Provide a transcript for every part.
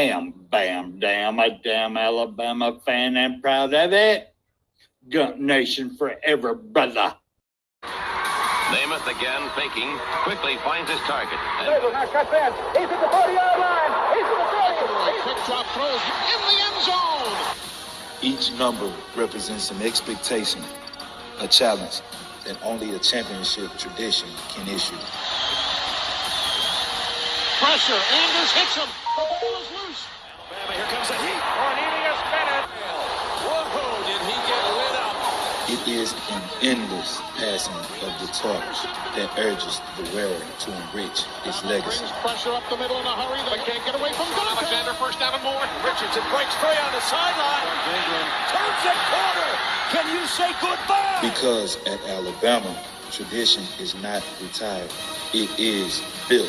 am Bam Dam, a damn Alabama fan and proud of it. Gump Nation forever, brother. Namath again faking, quickly finds his target. Now cuts in. He's at the 40-yard line. He's at the 30. Quick drop throws in the end zone. Each number represents an expectation, a challenge that only a championship tradition can issue. Pressure. Anders hits him. The ball is loose. Alabama, here comes a heat. Cornelius Bennett. Whoa, did he get lit up? It is an endless passing of the torch that urges the wearer to enrich his legacy. Brings pressure up the middle in a hurry. They can't get away from Dante. Alexander first down and more. Richardson breaks free on the sideline. Turns the corner. Can you say goodbye? Because at Alabama, tradition is not retired. It is built.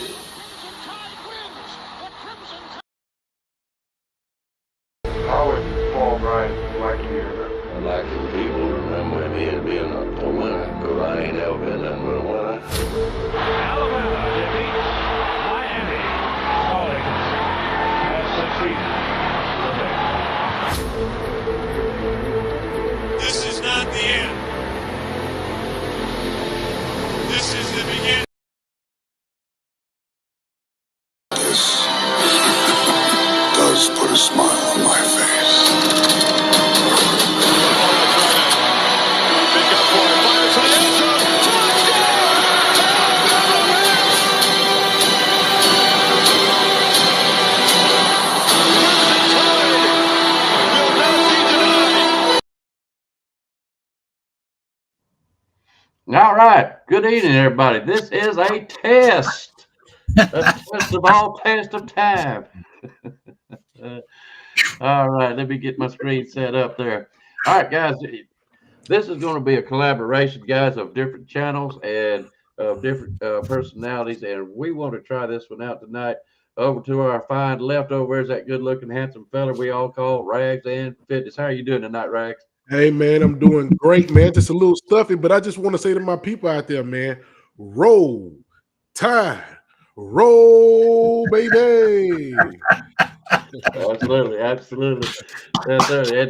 How would Paul Bryant like you? I like the people remember me as being a winner, because I ain't ever been nothing but a winner. Alabama defeats Miami, falling as the season. This is not the end. This is the beginning. This does put a smile on my face. All right. Good evening, everybody. This is a test. A test of all test of time. All right. Let me get my screen set up there. All right, guys. This is going to be a collaboration, guys, of different channels and of different personalities. And we want to try this one out tonight. Over to our fine leftovers, that good-looking, handsome fella we all call Rags and Fitness. How are you doing tonight, Rags? Hey, man, I'm doing great, man. Just a little stuffy, but I just want to say to my people out there, man, roll, tide, roll, baby. Absolutely, absolutely. And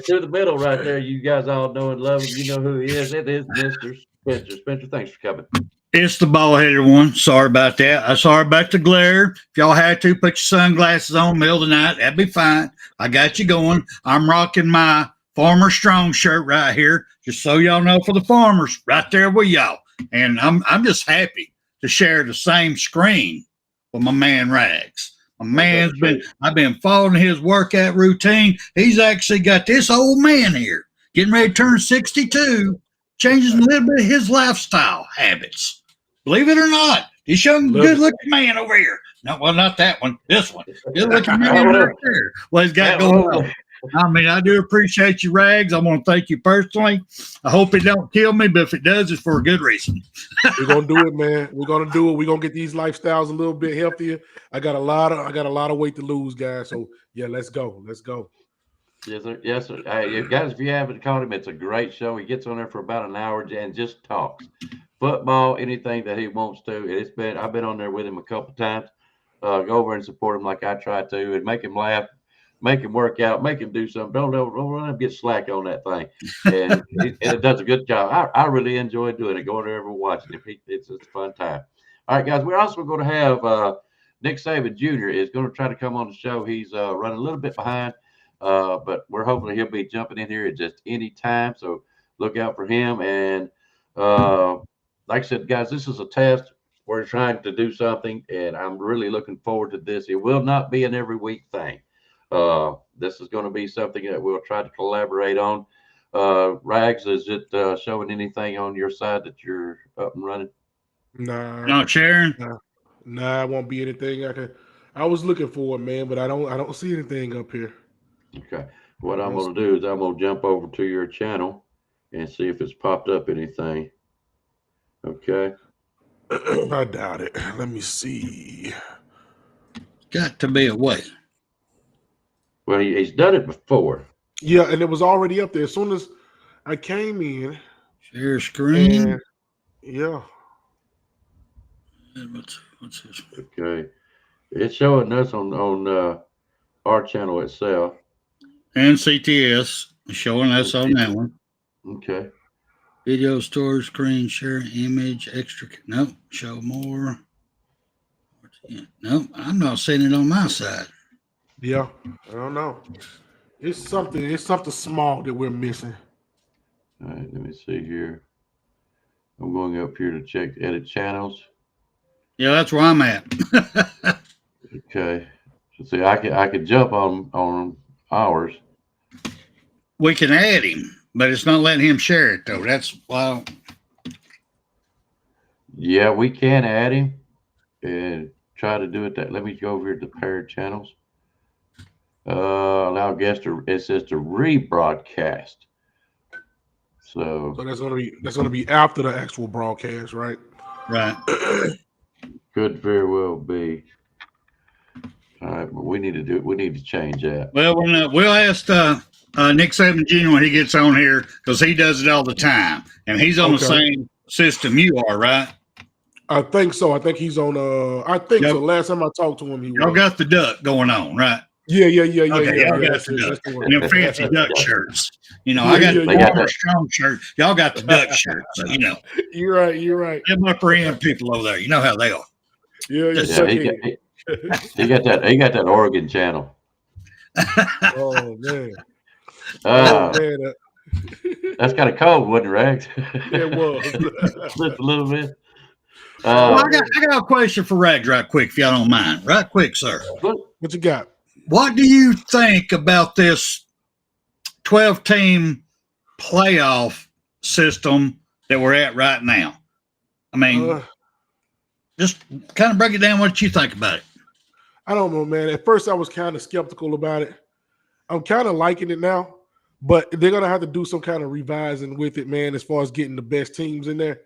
through the middle right there, you guys all know and love him. You know who he is. It is Mr. Spencer. Spencer, thanks for coming. It's the bald-headed one. Sorry about that. I'm sorry about the glare. If y'all had to, put your sunglasses on middle of the night. That'd be fine. I got you going. I'm rocking my Farmer Strong shirt right here, just so y'all know, for the farmers, right there with y'all. And I'm just happy to share the same screen with my man Rags. My man's I've been following his workout routine. He's actually got this old man here getting ready to turn 62, changes a little bit of his lifestyle habits. Believe it or not, this young, good-looking man over here. No, well, not that one. This one. Good-looking man right there. What he's got going on. I mean, I do appreciate you, Rags. I want to thank you personally. I hope it don't kill me, but if it does, it's for a good reason. We're gonna do it, man. We're gonna do it. We're gonna get these lifestyles a little bit healthier. I got a lot of weight to lose, guys. So yeah, let's go. Let's go. Yes, sir. Yes, sir. Hey, guys, if you haven't caught him, it's a great show. He gets on there for about an hour and just talks football, anything that he wants to. I've been on there with him a couple times. Go over and support him like I try to, and make him laugh. Make him work out, make him do something. Don't let him get slack on that thing. And it does a good job. I really enjoy doing it, going there and watching it. It's a fun time. All right, guys, we're also going to have Nick Saban Jr. is going to try to come on the show. He's running a little bit behind, but we're hoping he'll be jumping in here at just any time. So look out for him. And like I said, guys, this is a test. We're trying to do something, and I'm really looking forward to this. It will not be an every week thing. This is going to be something that we'll try to collaborate on. Rags, is it showing anything on your side that you're up and running? Nah. Not sharing? Nah, it won't be anything. I was looking for it, man, but I don't see anything up here. Okay. What I'm going to do is I'm going to jump over to your channel and see if it's popped up anything. Okay. I doubt it. Let me see. Got to be a way. Well, he's done it before. Yeah, and it was already up there. As soon as I came in. Share screen. Yeah. What's this? Okay. It's showing us on our channel itself. And CTS showing that's on that one. Okay. Video storage, screen share, image, extra. Nope. Show more. Nope. I'm not seeing it on my side. Yeah, I don't know. It's something small that we're missing. All right, let me see here. I'm going up here to check edit channels. Yeah, that's where I'm at. Okay. So see, I could jump on ours. We can add him, but it's not letting him share it though. That's why. Yeah, we can add him and try to do it. That let me go over here to paired channels. Allow guests to. It says to rebroadcast. So that's gonna be after the actual broadcast, right? Right. Could very well be. All right, but we need to change that. Well, we'll ask Nick Saban Jr. when he gets on here because he does it all the time, and he's on the same system you are, right? I think so. I think he's on. I think so. Last time I talked to him, y'all got the duck going on, right? Yeah. Okay, y'all got the duck. And them fancy duck shirts. You know, I got the strong shirt. Y'all got the duck shirts. So, you know, you're right. Them upper end people over there. You know how they are. He got that Oregon channel. Oh man. That's kind of cold, wasn't it, Rags? It was. Just a little bit. Well, I got a question for Rags right quick, if y'all don't mind. Right quick, sir. What you got? What do you think about this 12-team playoff system that we're at right now? I mean, just kind of break it down what you think about it. I don't know, man. At first, I was kind of skeptical about it. I'm kind of liking it now, but they're going to have to do some kind of revising with it, man, as far as getting the best teams in there.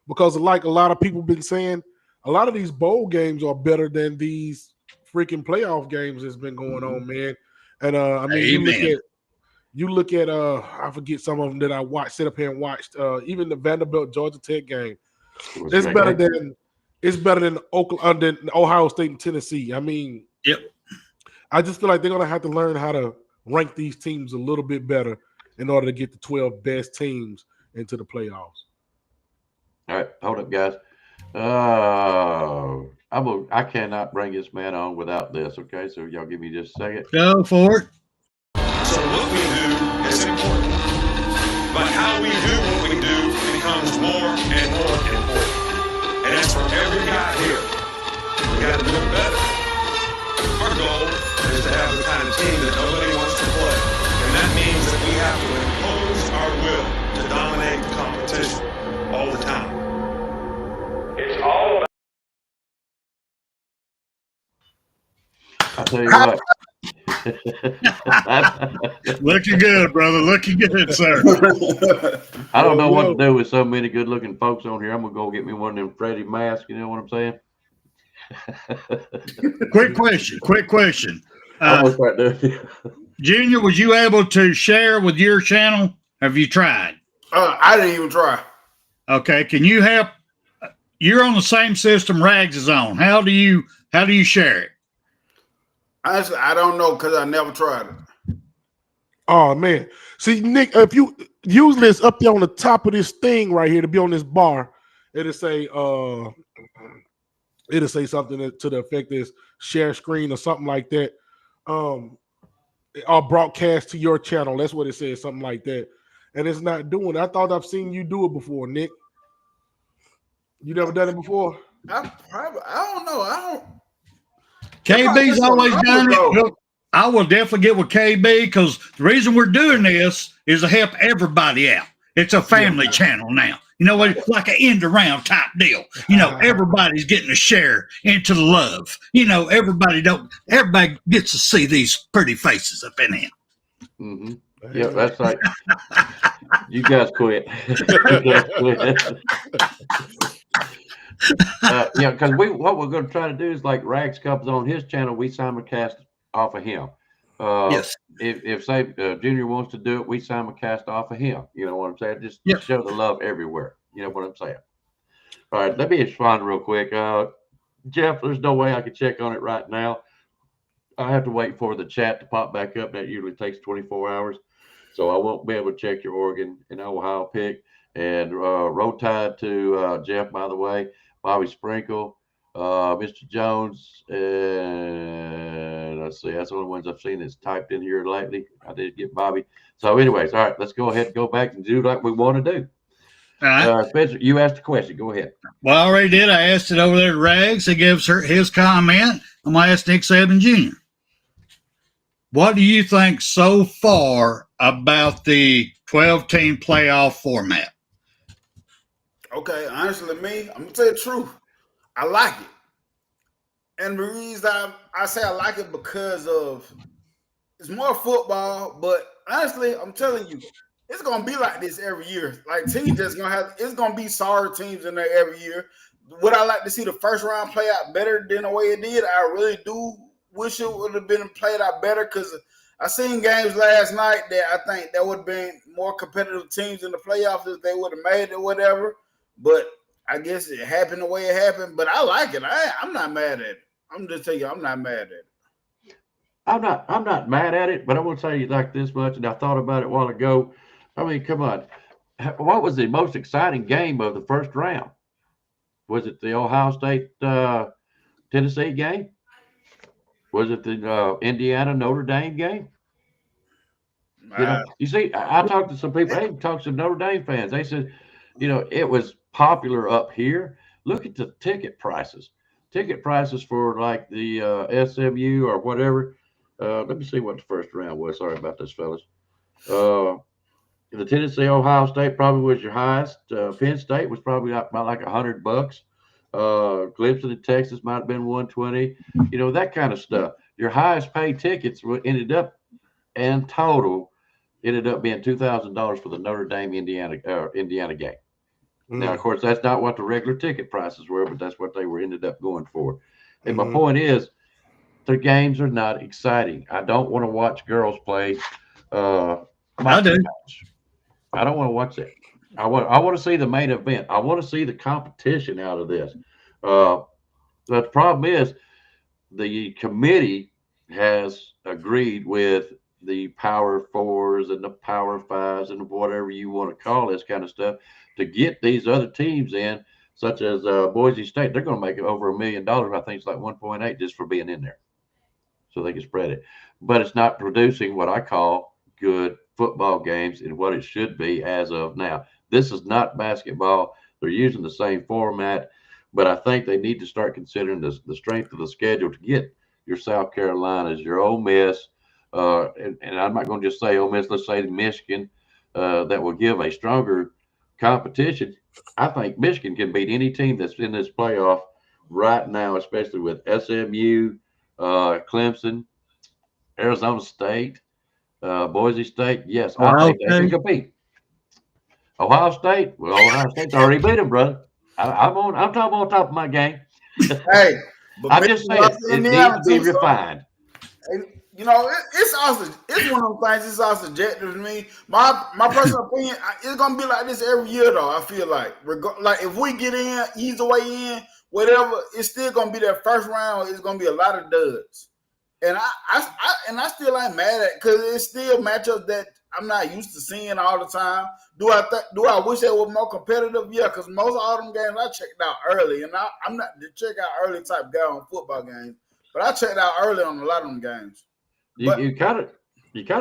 Because like a lot of people been saying, a lot of these bowl games are better than these freaking playoff games that's been going on, man. And I mean, you look at I forget some of them that I sit up here and watched. Even the Vanderbilt Georgia Tech game, it's better than Oklahoma, than Ohio State and Tennessee. I mean, I just feel like they're gonna have to learn how to rank these teams a little bit better in order to get the 12 best teams into the playoffs. All right, hold up, guys. I cannot bring this man on without this. Okay, so y'all give me just a second. Go for it. So what we do is important, but how we do what we do becomes more and more important. And that's for every guy here. We got to do it better. Our goal is to have the kind of team that nobody wants to play, and that means that we have to impose our will to dominate the competition all the time. It's all about. I'll tell you what. Looking good, brother. Looking good, sir. I don't know what to do with so many good-looking folks on here. I'm gonna go get me one of them Freddy masks. You know what I'm saying? Quick question. Junior, was you able to share with your channel? Have you tried? I didn't even try. Okay. Can you help? You're on the same system Rags is on. How do you share it? Honestly, I don't know because I never tried it. Oh man. See, Nick, if you usually it's up there on the top of this thing right here to be on this bar, it'll say something to the effect is share screen or something like that. Or broadcast to your channel. That's what it says, something like that. And it's not doing it. I thought I've seen you do it before, Nick. You never done it before? I don't know. KB's always done it. I will definitely get with KB because the reason we're doing this is to help everybody out. It's a family channel now. You know what? Like an end around type deal. You know, everybody's getting a share into the love. You know, everybody gets to see these pretty faces up in here. Mm-hmm. Yeah, that's like you guys quit. Yeah, because what we're going to try to do is like Rags comes on his channel, we simulcast off of him. Yes. If say Junior wants to do it, we simulcast off of him. You know what I'm saying? Just show the love everywhere. You know what I'm saying? All right, let me respond real quick. Jeff, there's no way I can check on it right now. I have to wait for the chat to pop back up. That usually takes 24 hours. So I won't be able to check your Oregon and Ohio pick. And roll tide to Jeff, by the way, Bobby Sprinkle, Mr. Jones, and let's see, that's the only ones I've seen that's typed in here lately. I did get Bobby. So anyways, all right, let's go ahead and go back and do like we want to do. All right. Spencer, you asked a question. Go ahead. Well, I already did. I asked it over there to Rags. He gives her his comment. I'm going to ask Nick Saban Jr. What do you think so far about the 12-team playoff format? Okay, honestly, me, I'm gonna tell you the truth. I like it, and the reason I say I like it because of it's more football. But honestly, I'm telling you, it's gonna be like this every year. Like teams just gonna have it's gonna be sorry teams in there every year. Would I like to see the first round play out better than the way it did? I really do wish it would have been played out better because I seen games last night that I think that would have been more competitive teams in the playoffs if they would have made it or whatever. But I guess it happened the way it happened. But I like it. I'm not mad at it. I'm just telling you, I'm not mad at it. I'm not mad at it, but I will tell you like this much, and I thought about it a while ago. I mean, come on. What was the most exciting game of the first round? Was it the Ohio State Tennessee game? Was it the Indiana Notre Dame game? You know, you see, I talked to some people. I even talked to some Notre Dame fans. They said, you know, it was popular up here. Look at the ticket prices. Ticket prices for like the SMU or whatever. Let me see what the first round was. Sorry about this, fellas. The Tennessee, Ohio State probably was your highest. Penn State was probably about like $100. Clemson and Texas might have been 120. You know, that kind of stuff. Your highest paid tickets ended up being $2,000 for the Notre Dame Indiana game. Now, of course, that's not what the regular ticket prices were, but that's what they ended up going for. And my point is, the games are not exciting. I don't want to watch girls play. I do. I don't want to watch that. I want to see the main event. I want to see the competition out of this. But the problem is, the committee has agreed with the Power Fours and the Power Fives and whatever you want to call this kind of stuff to get these other teams in, such as Boise State. They're going to make it over $1 million. I think it's like 1.8 just for being in there, so they can spread it. But it's not producing what I call good football games in what it should be as of now. This is not basketball. They're using the same format, but I think they need to start considering the strength of the schedule to get your South Carolinas, your Ole Miss, and I'm not going to just say Ole Miss, let's say Michigan, that will give a stronger competition. I think Michigan can beat any team that's in this playoff right now, especially with SMU, Clemson, Arizona State, Boise State. Yes, I think they can compete. Ohio State, well, Ohio State's already beat them, brother. I'm talking on top of my game. Hey, I'm just saying it needs to be refined. You know, it's also it's one of those things. It's all subjective to me. My personal opinion, it's gonna be like this every year, though. I feel like if we get in, ease the way in, whatever, it's still gonna be that first round. It's gonna be a lot of duds, and I still ain't mad at because it's still matchups that I'm not used to seeing all the time. Do I wish they were more competitive? Yeah, because most of all them games I checked out early, and I'm not the check out early type guy on football games, but I checked out early on a lot of them games. You kind of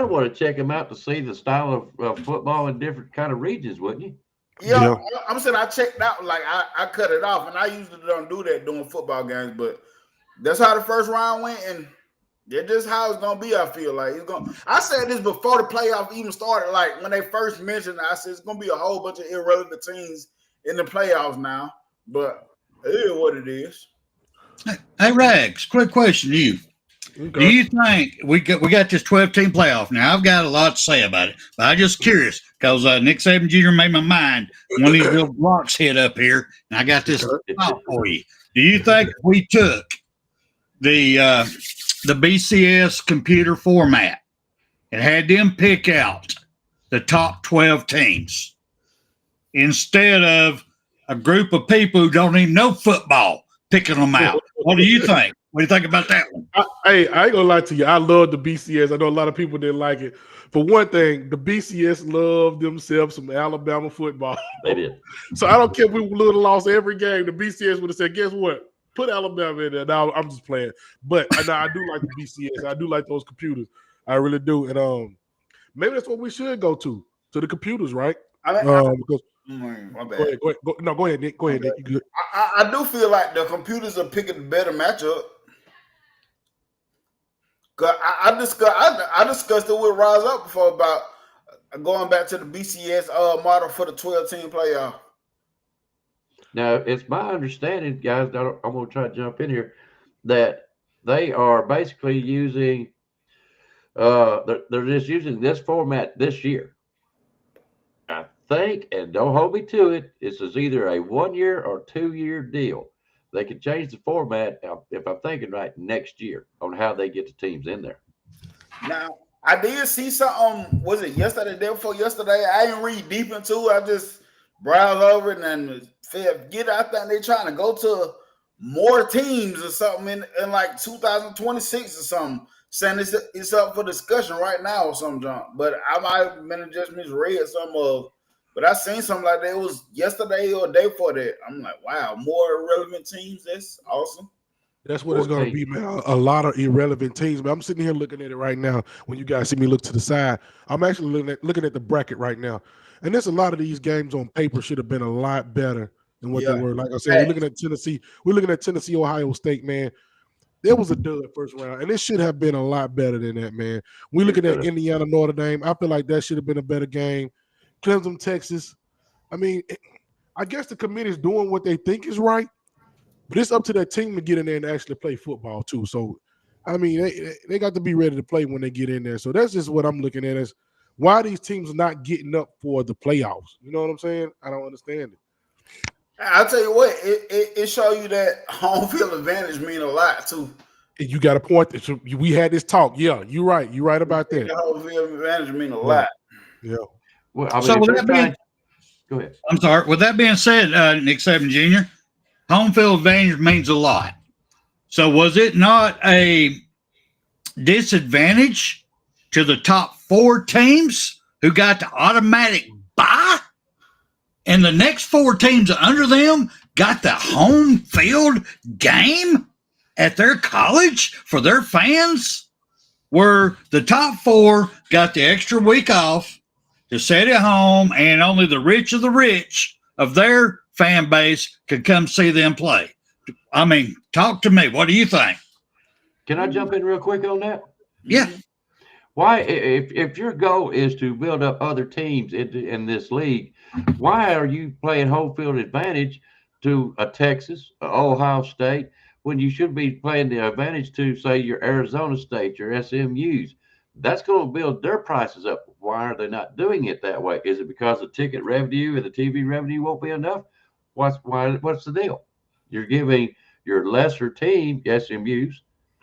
want to check them out to see the style of football in different kind of regions, wouldn't you? Yeah, I'm saying I checked out, like I cut it off, and I usually don't do that during football games, but that's how the first round went, and that's just how it's gonna be. I feel like it's gonna. I said this before the playoff even started. Like when they first mentioned it, I said it's gonna be a whole bunch of irrelevant teams in the playoffs now, but it is what it is. Hey, Rags, quick question to you. Okay. Do you think we got this 12-team playoff? Now, I've got a lot to say about it, but I'm just curious because Nick Saban Jr. made my mind when these little blocks hit up here, and I got this thought for you. Do you think if we took the BCS computer format and had them pick out the top 12 teams instead of a group of people who don't even know football picking them out? What do you think? What do you think about that one? Hey, I ain't gonna lie to you. I love the BCS. I know a lot of people didn't like it. For one thing, the BCS loved themselves some Alabama football. They did. So I don't care if we would have lost every game. The BCS would have said, "Guess what? Put Alabama in there." Now I'm just playing, but I do like the BCS. I do like those computers. I really do, and maybe that's what we should go to the computers, right? Because my bad. Go ahead, go ahead, Nick. Go ahead, Nick. You good? I do feel like the computers are picking a better matchup. Cause I discussed it with Rise Up before about going back to the BCS model for the 12-team playoff. Now, it's my understanding, guys, I'm going to try to jump in here, that they are basically using they're just using this format this year. I think, and don't hold me to it, this is either a 1-year or 2-year deal. They could change the format, if I'm thinking right, next year on how they get the teams in there. Now, I did see something, was it yesterday, the day before yesterday? I didn't read deep into it. I just browsed over it and forget. I think they're trying to go to more teams or something in like 2026 or something. Saying it's up for discussion right now or something, John. But I might have been just misread some of. But I seen something like that. It was yesterday or a day before that. I'm like, wow, more irrelevant teams. That's awesome. That's what it's going to be, man. A lot of irrelevant teams. But I'm sitting here looking at it right now. When you guys see me look to the side, I'm actually looking at the bracket right now. And there's a lot of these games on paper should have been a lot better than what they were. Like I said, we're looking at Tennessee. We're looking at Tennessee, Ohio State, man. There was a dud first round, and it should have been a lot better than that, man. We're looking at Indiana, Notre Dame. I feel like that should have been a better game. Clemson, Texas. I mean, I guess the committee's doing what they think is right, but it's up to that team to get in there and actually play football too. So, I mean, they got to be ready to play when they get in there. So that's just what I'm looking at is why these teams are not getting up for the playoffs. You know what I'm saying? I don't understand it. I'll tell you what, it show you that home field advantage mean a lot too. You got a point. We had this talk. Yeah, you're right. You're right about that. The home field advantage mean a lot. Yeah. Well, I mean, So with that being, go ahead. I'm sorry. With that being said, Nick Saban Jr., home field advantage means a lot. So was it not a disadvantage to the top 4 teams who got the automatic bye? And the next 4 teams under them got the home field game at their college for their fans, where the top 4 got the extra week off to sit at home, and only the rich of their fan base could come see them play. I mean, talk to me. What do you think? Can I jump in real quick on that? Yeah. Why, if your goal is to build up other teams in this league, why are you playing home field advantage to a Texas, Ohio State, when you should be playing the advantage to, say, your Arizona State, your SMUs? That's going to build their prices up. Why are they not doing it that way? Is it because the ticket revenue and the TV revenue won't be enough? What's the deal? You're giving your lesser team, SMUs,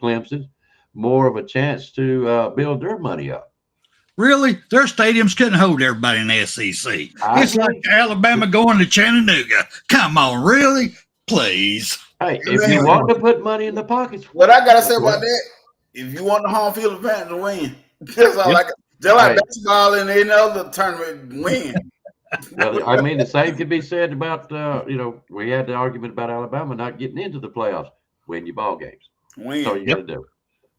Clemson, more of a chance to build their money up. Really? Their stadiums couldn't hold everybody in the SEC. It's like Alabama going to Chattanooga. Come on, really? Please. Hey, if you want to put money in the pockets. What I got to say about that, if you want the home field advantage to win, just like basketball and any other tournament, win. Well, I mean, the same could be said about, we had the argument about Alabama not getting into the playoffs. Win your ball games. Win. That's all you got to do.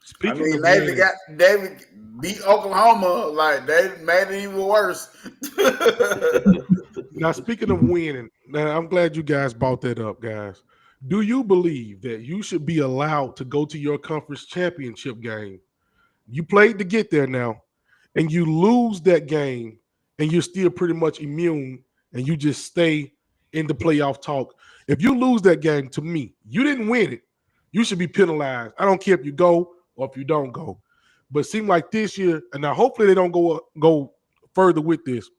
Speaking David beat Oklahoma, like they made it even worse. Now, speaking of winning, now I'm glad you guys brought that up, guys. Do you believe that you should be allowed to go to your conference championship game? You played to get there now, and you lose that game, and you're still pretty much immune, and you just stay in the playoff talk. If you lose that game, to me, you didn't win it. You should be penalized. I don't care if you go or if you don't go. But it seemed like this year, and now hopefully they don't go further with this.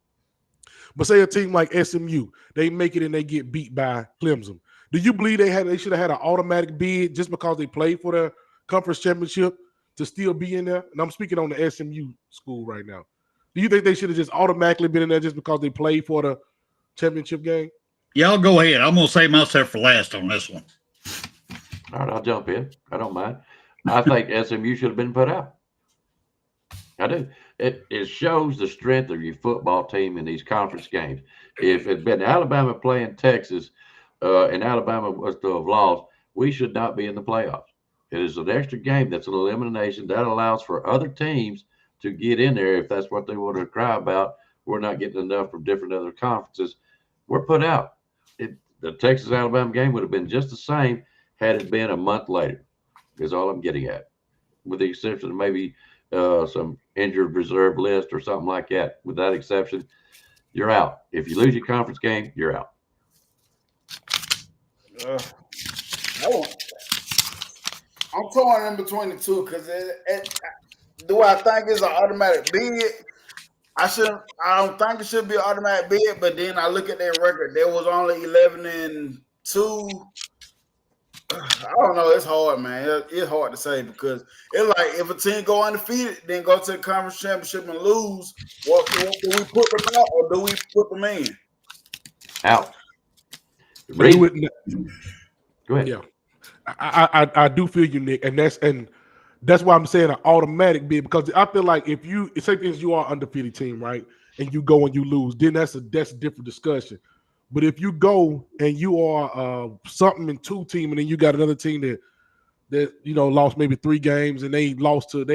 But say a team like SMU, they make it and they get beat by Clemson. Do you believe they should have had an automatic bid just because they played for the conference championship to still be in there? And I'm speaking on the SMU school right now. Do you think they should have just automatically been in there just because they played for the championship game? Y'all go ahead. I'm going to save myself for last on this one. All right, I'll jump in. I don't mind. I think SMU should have been put out. I do. It shows the strength of your football team in these conference games. If it had been Alabama playing Texas, and Alabama was to have lost, we should not be in the playoffs. It is an extra game that's an elimination that allows for other teams to get in there if that's what they want to cry about. We're not getting enough from different other conferences. We're put out. The Texas-Alabama game would have been just the same had it been a month later, is all I'm getting at, with the exception of maybe some injured reserve list or something like that. With that exception, you're out. If you lose your conference game, you're out. I'm torn in between the two because do I think it's an automatic bid? I don't think it should be an automatic bid, but then I look at their record. There was only 11-2. I don't know. It's hard, man. It's hard to say because it's like if a team go undefeated, then go to the conference championship and lose, what do we put them out or do we put them in? Out. Go ahead. Yeah, I do feel you, Nick, and that's why I'm saying an automatic bid, because I feel like if you say things, you are undefeated team, right, and you go and you lose, then that's a different discussion. But if you go and you are something in 2 team, and then you got another team that lost maybe 3 games, and they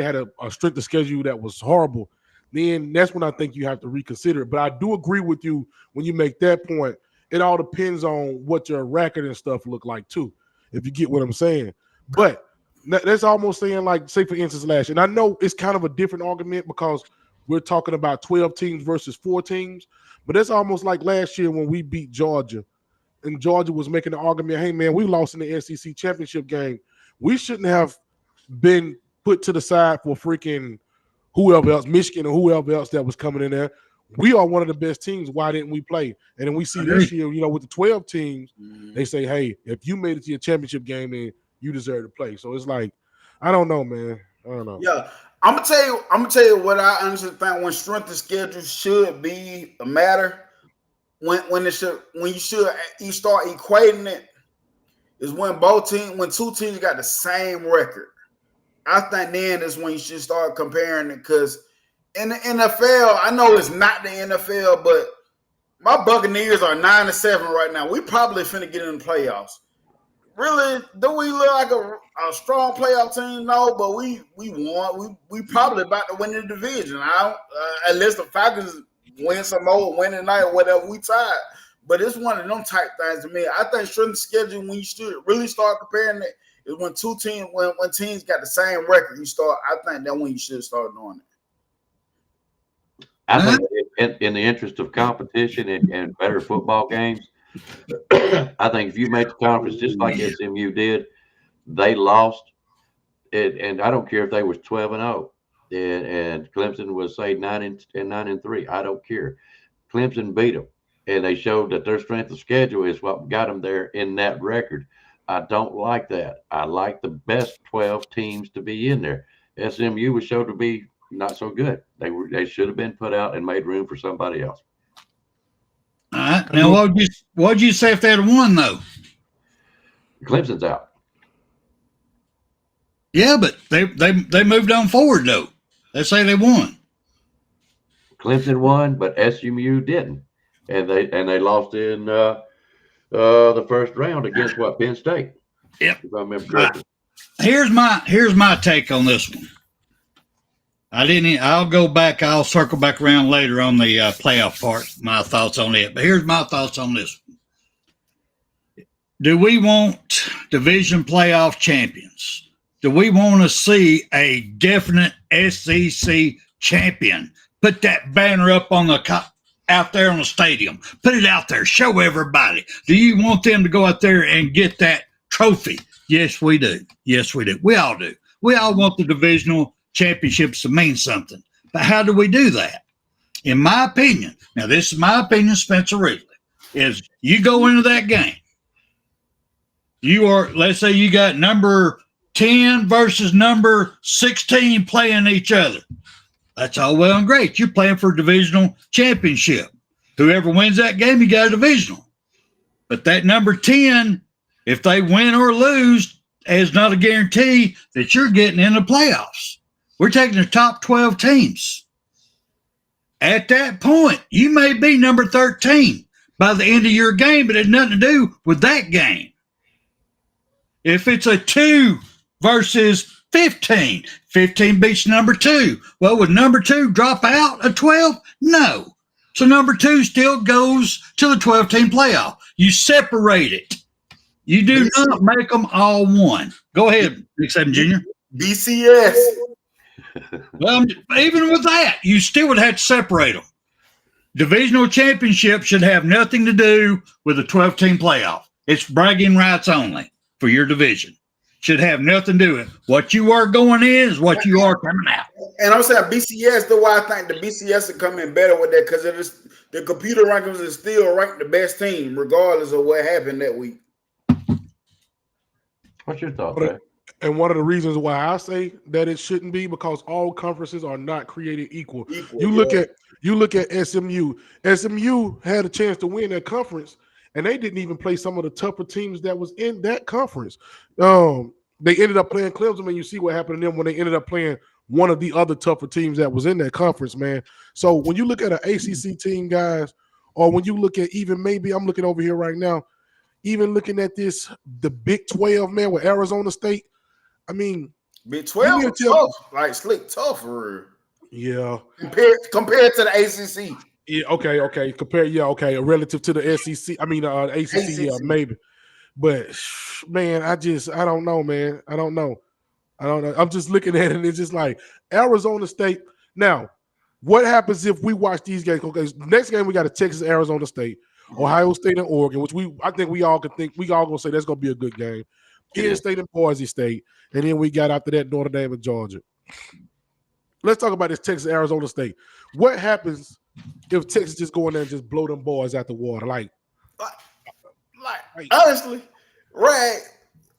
had a strength of schedule that was horrible, then that's when I think you have to reconsider it. But I do agree with you when you make that point. It all depends on what your record and stuff look like too, if you get what I'm saying. But that's almost saying, like, say for instance last year, and I know it's kind of a different argument because we're talking about 12 teams versus 4 teams, but that's almost like last year when we beat Georgia, and Georgia was making the argument, hey man, we lost in the SEC championship game. We shouldn't have been put to the side for freaking whoever else, Michigan or whoever else that was coming in there. We are one of the best teams. Why didn't we play? And then we see this year, with the 12 teams, they say, hey, if you made it to your championship game, then you deserve to play. So it's like, I don't know, man. I don't know. Yeah, I'm gonna tell you what I honestly think when strength of schedule should be a matter. You start equating it is when 2 teams got the same record. I think then is when you should start comparing it, because in the NFL, I know it's not the NFL, but my Buccaneers are 9-7 right now. We probably finna get in the playoffs. Really, do we look like a strong playoff team? No, but we won. We probably about to win the division. Unless the Falcons win some more, win tonight or whatever, we tied. But it's one of them type things to me. I think strength of schedule, when you should really start comparing it, is when when teams got the same record. I think that's when you should start doing it. I think in the interest of competition and better football games, I think if you made the conference just like SMU did, they lost it, and I don't care if they was 12-0 and Clemson was, say, 9-3. I don't care. Clemson beat them, and they showed that their strength of schedule is what got them there in that record. I don't like that. I like the best 12 teams to be in there. SMU was shown to be not so good. They should have been put out and made room for somebody else. All right. Now, what would you say if they had won, though? Clemson's out. Yeah, but they moved on forward, though. They say they won. Clemson won, but SMU didn't, and they lost in the first round against Penn State. Yep. If I remember correctly. Here's my take on this one. I'll go back. I'll circle back around later on the playoff part, my thoughts on it. But here's my thoughts on this one. Do we want division playoff champions? Do we want to see a definite SEC champion? Put that banner up on out there on the stadium. Put it out there. Show everybody. Do you want them to go out there and get that trophy? Yes, we do. Yes, we do. We all do. We all want the divisional championships to mean something. But how do we do that? In my opinion, now this is my opinion, Spencer Ridley, is you go into that game. Let's say you got number 10 versus number 16 playing each other. That's all well and great. You're playing for a divisional championship. Whoever wins that game, you got a divisional. But that number 10, if they win or lose, is not a guarantee that you're getting in the playoffs. We're taking the top 12 teams. At that point, you may be number 13 by the end of your game, but it has nothing to do with that game. If it's a 2 versus 15, 15 beats number 2. Well, would number 2 drop out of 12? No. So number 2 still goes to the 12-team playoff. You separate it. You do not make them all one. Go ahead, Nick Saban Jr. BCS. Well, even with that, you still would have to separate them. Divisional championship should have nothing to do with the 12-team playoff. It's bragging rights only for your division. Should have nothing to do with it. What you are going in is what you are coming out. And I'm saying BCS, though I think the BCS will come in better with that because the computer rankings is still ranked the best team, regardless of what happened that week. What's your thought, man? And one of the reasons why I say that it shouldn't be because all conferences are not created equal. You look at SMU. SMU had a chance to win that conference, and they didn't even play some of the tougher teams that was in that conference. They ended up playing Clemson, and you see what happened to them when they ended up playing one of the other tougher teams that was in that conference, man. So when you look at an ACC team, guys, or when you look at even maybe I'm looking over here right now, even looking at the Big 12, man, with Arizona State. I mean, Big 12 is tough, like slick tough for real. Yeah. Compared to the ACC. Yeah, okay. Relative to the SEC, I mean, ACC, yeah, maybe. But, man, I don't know, man. I don't know. I'm just looking at it, and it's just like Arizona State. Now, what happens if we watch these games? Okay, next game we got a Texas, Arizona State, Ohio State, and Oregon, which I think we all gonna say that's gonna be a good game. Penn State and Boise State, and then we got after that Notre Dame and Georgia. Let's talk about this Texas, Arizona State. What happens if Texas just go in there and just blow them boys out the water? Like honestly, right?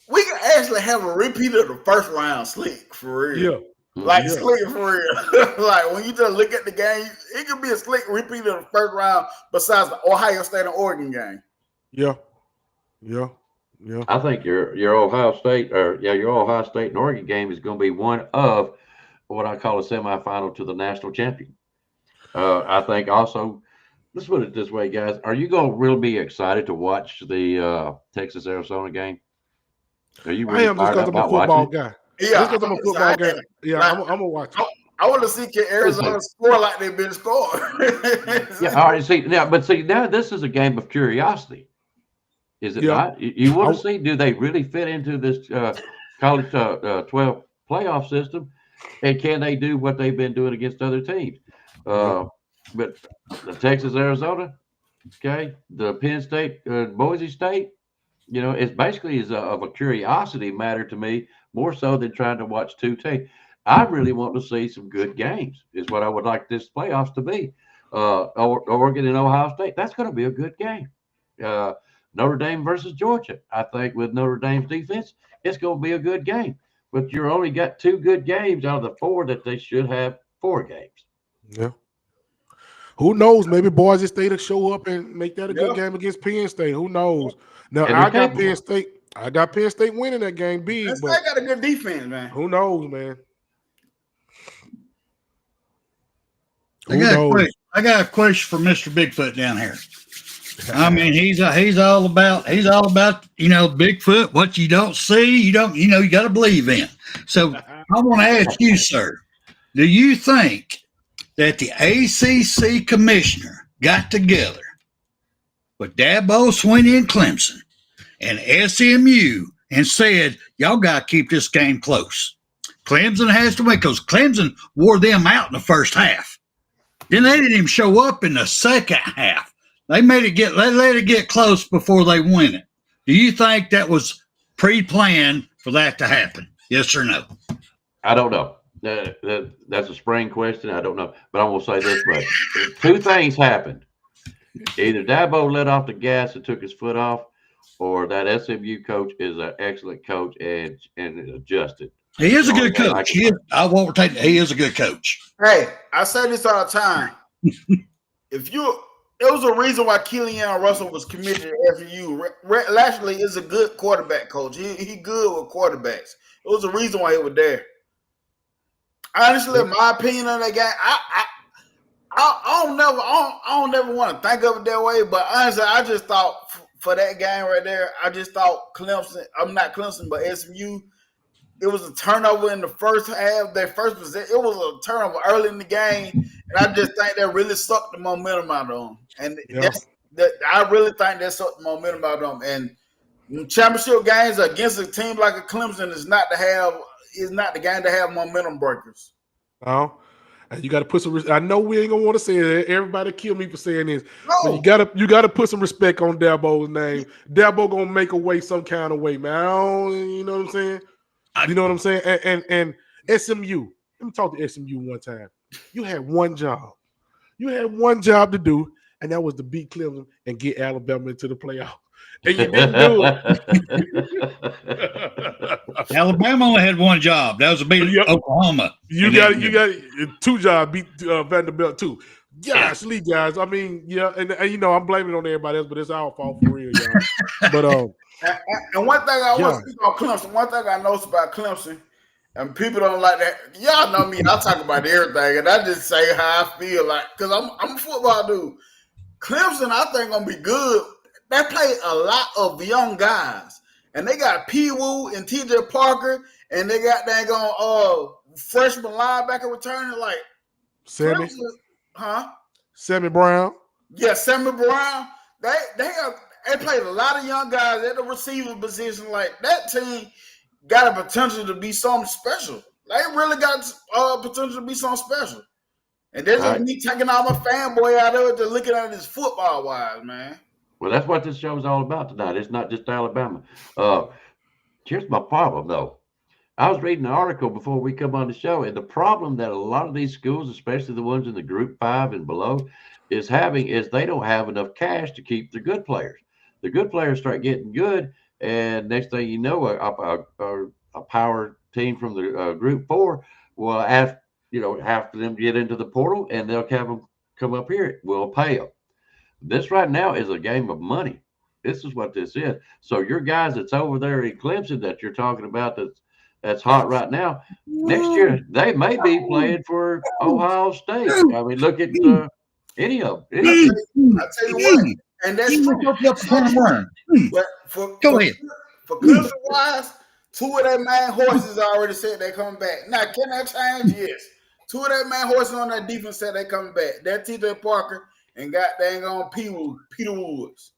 We can actually have a repeat of the first round slick for real. Yeah. Slick for real. Like when you just look at the game, it could be a slick repeat of the first round besides the Ohio State and Oregon game. Yeah. I think your Ohio State and Oregon game is going to be one of what I call a semifinal to the national champion. I think also, let's put it this way, guys. Are you going to really be excited to watch the Texas Arizona game? Are you really I am just because I'm a football guy. Yeah, just because I'm a football guy. Yeah, I'm gonna watch it. I want to see can Arizona score like they've been scoring. Yeah, all right. Now this is a game of curiosity. Is it not? You want to see, do they really fit into this college 12 playoff system? And can they do what they've been doing against other teams? But the Texas, Arizona, okay, the Penn State, Boise State, it's basically of a curiosity matter to me, more so than trying to watch two teams. I really want to see some good games, is what I would like this playoffs to be. Oregon and Ohio State, that's going to be a good game. Notre Dame versus Georgia, I think with Notre Dame's defense, it's going to be a good game. But you only got 2 good games out of the 4 that they should have 4 games. Yeah. Who knows? Maybe Boise State will show up and make that a good game against Penn State. Who knows? Now I got Penn State winning that game big. Penn State got a good defense, man. Who knows, man? I got a question for Mr. Bigfoot down here. I mean, he's all about Bigfoot. What you don't see, you got to believe in. So I want to ask you, sir, do you think that the ACC commissioner got together with Dabo Swinney and Clemson and SMU and said, y'all got to keep this game close? Clemson has to win because Clemson wore them out in the first half. Then they didn't even show up in the second half. They let it get close before they win it. Do you think that was pre-planned for that to happen? Yes or no? I don't know. That's a spring question. I don't know. But I'm going to say this much. 2 things happened. Either Dabo let off the gas and took his foot off, or that SMU coach is an excellent coach and adjusted. He is a good coach. He is a good coach. Hey, I say this all the time. If it was a reason why Killian Russell was committed to FU. Lashley is a good quarterback coach. He good with quarterbacks. It was a reason why he was there. Honestly, in my opinion on that game, I don't never want to think of it that way. But honestly, I just thought for that game right there, I just thought Clemson. I'm not Clemson, but SMU. It was a turnover in the first half. Their first possession, it was a turnover early in the game, and I just think that really sucked the momentum out of them. And I really think that sucked the momentum out of them. And championship games against a team like a Clemson is not the game to have momentum breakers. No, and you got to put some. I know we ain't gonna want to say it. Everybody kill me for saying this. No. But you gotta put some respect on Dabo's name. Dabo gonna make a way some kind of way, man. You know what I'm saying? You know what I'm saying? And SMU. Let me talk to SMU one time. You had one job. You had one job to do, and that was to beat Clemson and get Alabama into the playoff. And you didn't do it. Alabama only had one job. That was to beat Oklahoma. You got two jobs. Beat Vanderbilt too. Gosh, Lee guys. I mean, yeah, and you know I'm blaming it on everybody else, but it's our fault for real, y'all. But and one thing I want to speak on Clemson. One thing I noticed about Clemson, and people don't like that. Y'all know me. I talk about everything, and I just say how I feel like because I'm a football dude. Clemson, I think gonna be good. They play a lot of young guys, and they got P. Woo and T.J. Parker, and they got that going freshman linebacker returning like Sammy, Clemson, Sammy Brown. Yeah, Sammy Brown. They played a lot of young guys at the receiver position. Like that team got a potential to be something special. They really got potential to be something special. And there's just me taking all my fanboy out of it to looking at this football wise, man. Well, that's what this show is all about tonight. It's not just Alabama. Here's my problem, though. I was reading an article before we come on the show, and the problem that a lot of these schools, especially the ones in the Group 5 and below, is they don't have enough cash to keep the good players. The good players start getting good, and next thing you know, a power team from the Group 4 will have them get into the portal, and they'll have them come up here. We'll pay them. This right now is a game of money. This is what this is. So your guys that's over there in Clemson that you're talking about that's hot right now, next year they may be playing for Ohio State. I mean, look at any of them. I tell you what, and that's true. But for Clemson wise, two of their main horses already said they coming back. Now, can that change? Yes. Two of their main horses on that defense said they coming back. That T.J. Parker and got dang on Peter Woods.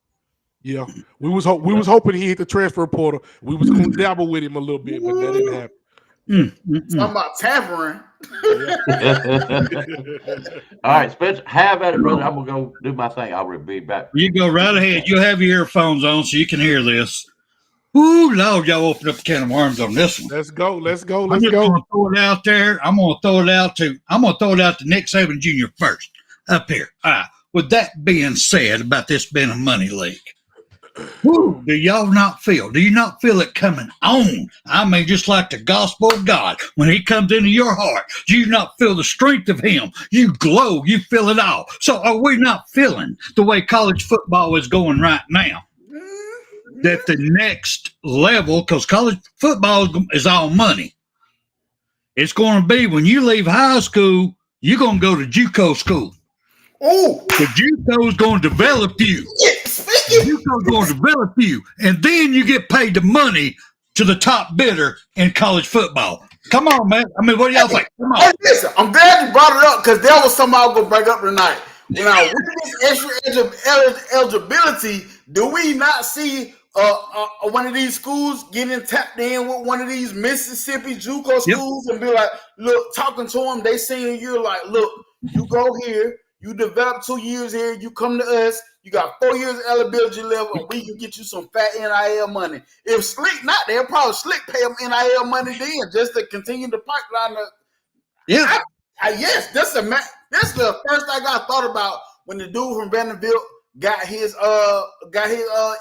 Yeah, we was hoping he hit the transfer portal. We was going to dabble with him a little bit, but that didn't happen. Talking about tampering. All right, Spencer, have at it, brother. I'm gonna go do my thing. I'll be back. You go right ahead. You have your earphones on so you can hear this. Ooh, Lord, y'all opened up a can of worms on this one. Let's go. I'm just gonna throw it out there. I'm gonna throw it out to Nick Saban Jr. first up here. All right. With that being said, about this being a money league, do you not feel it coming on? I mean, just like the gospel of God, when he comes into your heart, do you not feel the strength of him? You glow, you feel it all. So are we not feeling the way college football is going right now? That the next level, because college football is all money, it's going to be when you leave high school, you're going to go to JUCO school. Oh, the JUCO is going to develop you. JUCO is going to develop you, and then you get paid the money to the top bidder in college football. Come on, man. I mean, what do y'all think? Come on. Hey, listen, I'm glad you brought it up because there was something I was going to bring up tonight. Now, with this extra eligibility, do we not see one of these schools getting tapped in with one of these Mississippi JUCO schools and be like, look, talking to them, they seeing you like, look, you go here. You develop 2 years here. You come to us. You got 4 years eligibility level, and we can get you some fat NIL money. If Slick not there, probably Slick pay them NIL money then just to continue the pipeline. Yes, that's the first thing I thought about when the dude from Vanderbilt got his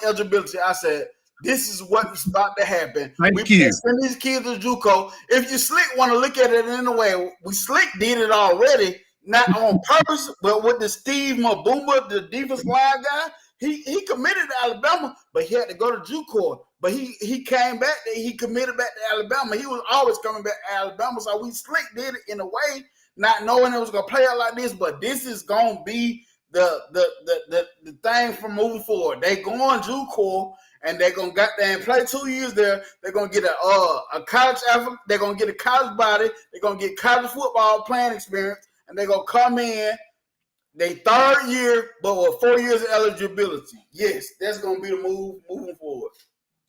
eligibility. I said, this is what's about to happen. Thank you. Send these kids to JUCO. If you Slick want to look at it in a way, Slick did it already. not on purpose, but with the Steve Mabuma, the defense line guy, he committed to Alabama, but he had to go to JUCO. But he came back, he committed back to Alabama. He was always coming back to Alabama, so we slick did it in a way, not knowing it was gonna play out like this. But this is gonna be the thing for moving forward. They going JUCO. And they're gonna get there and play 2 years there. They're gonna get a college effort. They're gonna get a college body. They're gonna get college football playing experience, and they're gonna come in their third year, but with 4 years of eligibility. Yes, that's gonna be the move moving forward.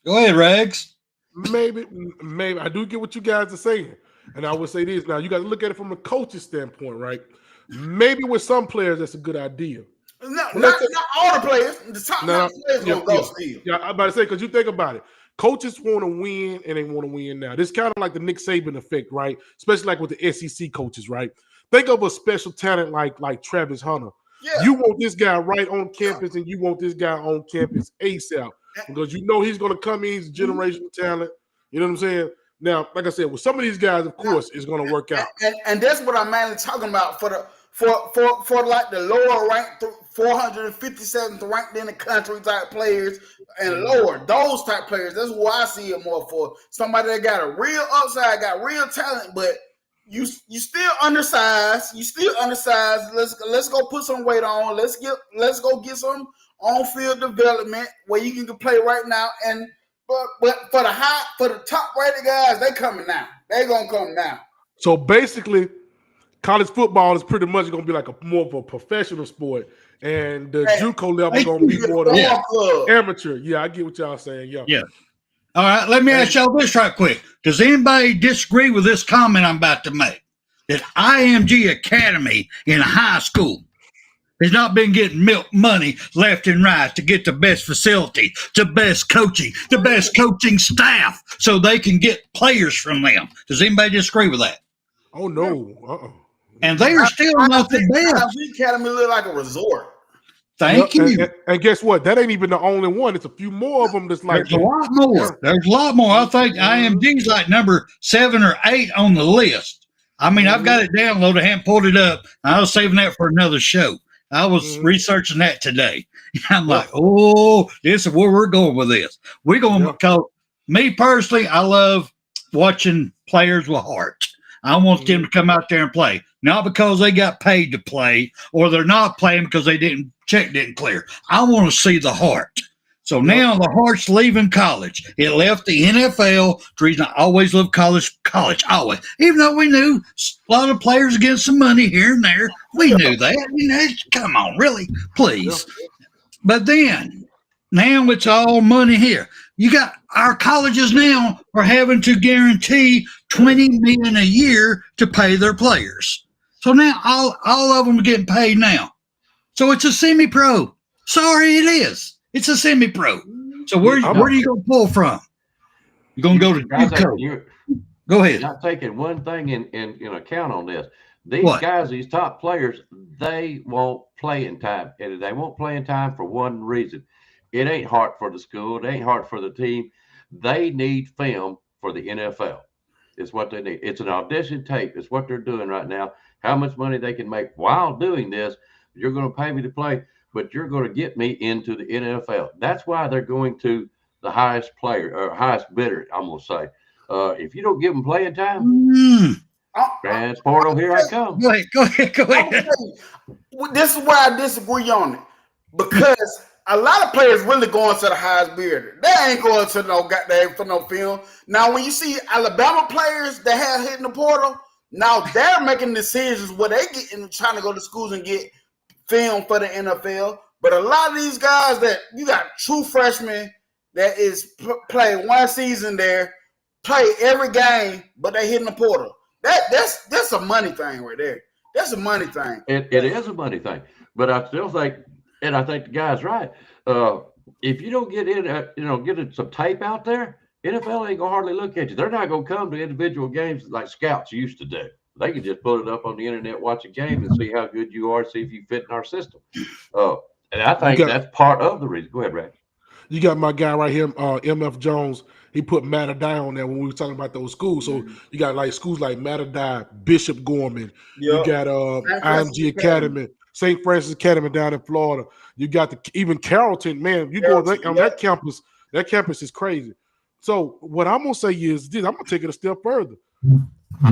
Go ahead, Regs. Maybe I do get what you guys are saying, and I would say this. Now you got to look at it from a coach's standpoint, right? Maybe with some players that's a good idea. Not all the players. The top players gonna go still. Yeah, I'm about to say, because you think about it, coaches want to win and they want to win now. This is kind of like the Nick Saban effect, right? Especially like with the SEC coaches, right? Think of a special talent like Travis Hunter. Yeah. You want this guy right on campus, and you want this guy on campus ASAP because you know he's going to come in. He's a generational talent. You know what I'm saying? Now, like I said, with some of these guys, of course, it's going to work out. And that's what I'm mainly talking about for like the lower ranked 457th ranked in the country type players and lower, those type players. That's why I see it more for somebody that got a real upside, got real talent, but you still undersized. You still undersized. Let's go put some weight on. Let's go get some on-field development where you can play right now. And but for the top rated guys, they coming now. They gonna come now. So basically, college football is pretty much going to be like more of a professional sport, and the JUCO level is going to be more the amateur. Yeah, I get what y'all saying. Yeah. All right, let me ask y'all this right quick. Does anybody disagree with this comment I'm about to make? That IMG Academy in high school has not been getting money left and right to get the best facility, the best coaching staff, so they can get players from them. Does anybody disagree with that? Oh, no. And they are still not the best. The Academy look like a resort. Thank you. And guess what? That ain't even the only one. It's a few more of them that's like. There's a lot more. There's a lot more. I think IMD's like number 7 or 8 on the list. I mean, I've got it downloaded. I haven't pulled it up. I was saving that for another show. I was researching that today. I'm like, oh, this is where we're going with this. We're going because me personally, I love watching players with heart. I want them to come out there and play, not because they got paid to play or they're not playing because check didn't clear. I want to see the heart. So now the heart's leaving college. It left the NFL. The reason I always love college, always. Even though we knew a lot of players getting some money here and there. We knew that. Come on, really? Please. But then, now it's all money here. You got our colleges now are having to guarantee $20 million a year to pay their players. So now all of them are getting paid now. So it's a semi-pro. Sorry, it is. It's a semi-pro. So where are you going to pull from? You're going to go to JUCO. Go ahead. You're not taking one thing in account on this. These guys, these top players, they won't play in time. And they won't play in time for one reason. It ain't hard for the school. It ain't hard for the team. They need film for the NFL. It's what they need. It's an audition tape. It's what they're doing right now. How much money they can make while doing this. You're going to pay me to play, but you're going to get me into the NFL. That's why they're going to the highest player or highest bidder, I'm going to say. If you don't give them playing time, transport, here I come. Go ahead. This is why I disagree on it. Because a lot of players really going to the highest bidder. They ain't going to no goddamn for no film. Now, when you see Alabama players that have hit in the portal, now they're making decisions where they get trying to go to schools and get film for the NFL. But a lot of these guys that you got true freshmen that is play one season there, play every game, but they hit in the portal. That's a money thing right there. That's a money thing. It is a money thing. But I still think, and I think the guy's right. If you don't get get some tape out there, NFL ain't gonna hardly look at you. They're not gonna come to individual games like scouts used to do. They can just put it up on the internet, watch a game, and see how good you are, see if you fit in our system. And I think that's part of the reason. Go ahead, Ray. You got my guy right here, MF Jones. he put Matterdie on there when we were talking about those schools. So you got like schools like Matterdie, Bishop Gorman. You got IMG Academy, St. Francis Academy down in Florida. You got even Carrollton, man. You go on that campus. That campus is crazy. So what I'm gonna say is this: I'm gonna take it a step further.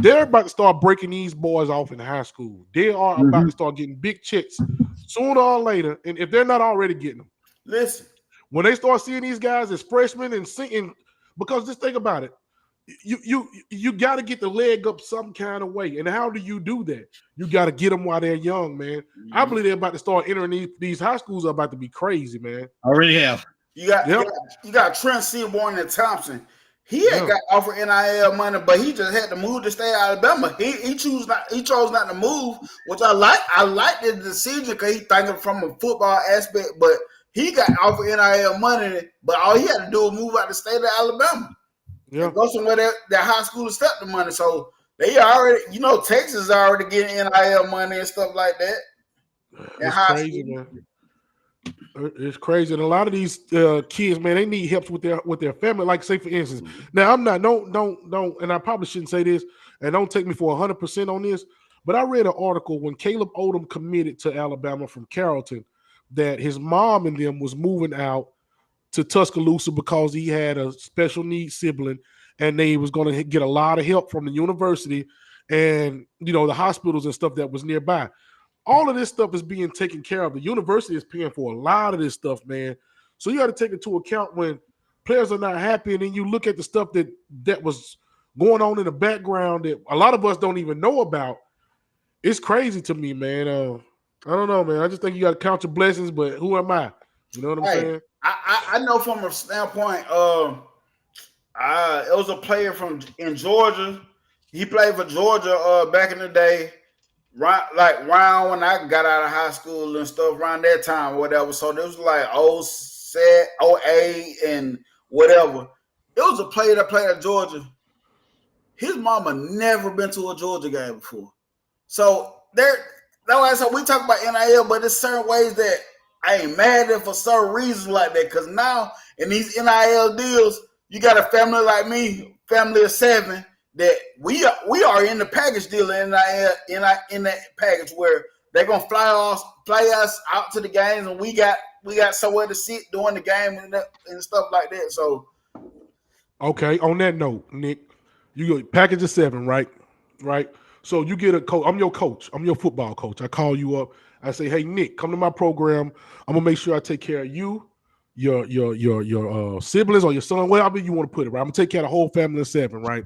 They're about to start breaking these boys off in high school. They are about to start getting big checks sooner or later, and if they're not already getting them, listen. When they start seeing these guys as freshmen and singing, because just think about it, you got to get the leg up some kind of way. And how do you do that? You got to get them while they're young, man. I believe they're about to start entering these high schools are about to be crazy, man. Already have. You got Trent Seaborn and Thompson. He had got offered NIL money, but he just had to move to stay at Alabama. He chose not to move, which I like. I like the decision because he thinking from a football aspect, but he got offered NIL money, but all he had to do was move out the state of Alabama. Yeah. And go somewhere that high school accept the money. So they already, Texas is already getting NIL money and stuff like that. It's crazy, man. It's crazy, and a lot of these kids, man, they need help with their family. Like, say for instance, now I'm not don't, and I probably shouldn't say this, and don't take me for 100% on this, but I read an article when Caleb Odom committed to Alabama from Carrollton that his mom and them was moving out to Tuscaloosa because he had a special needs sibling, and they was going to get a lot of help from the university and the hospitals and stuff that was nearby. All of this stuff is being taken care of. The university is paying for a lot of this stuff, man. So you got to take into account when players are not happy, and then you look at the stuff that was going on in the background that a lot of us don't even know about. It's crazy to me, man. I don't know, man. I just think you got to count your blessings, but who am I? You know what I'm saying? I know from a standpoint, it was a player in Georgia. He played for Georgia back in the day. Round when I got out of high school and stuff, around that time or whatever. So this was like 08 and whatever. It was a player that played at Georgia. His mama never been to a Georgia game before. So that's why I said we talk about NIL, but there's certain ways that I ain't mad at for certain reasons like that. Because now in these NIL deals, you got a family like me, family of 7. That we are in the package deal in that package where they're gonna fly us out to the games, and we got somewhere to sit during the game and stuff like that. So, okay. On that note, Nick, you go package of 7, right? Right. So you get a coach. I'm your coach. I'm your football coach. I call you up. I say, hey, Nick, come to my program. I'm gonna make sure I take care of you, your siblings or your son, whatever you want to put it. Right. I'm gonna take care of the whole family of 7. Right.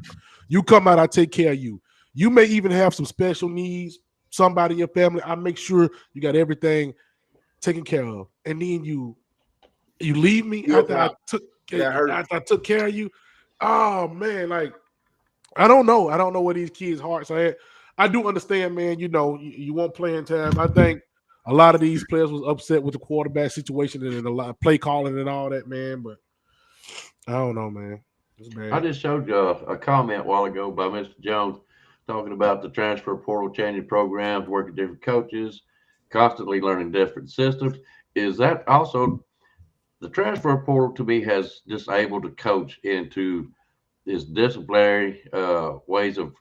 You come out, I take care of you. You may even have some special needs, somebody in your family. I make sure you got everything taken care of. And then you leave me after I took care of you. Oh man, like I don't know. I don't know where these kids' hearts are at. I do understand, man, you want playing time. I think a lot of these players was upset with the quarterback situation and a lot of play calling and all that, man. But I don't know, man. I just showed you a comment a while ago by Mr. Jones talking about the transfer portal, changing programs, working different coaches, constantly learning different systems. Is that also the transfer portal to me has disabled the coach into his disciplinary ways of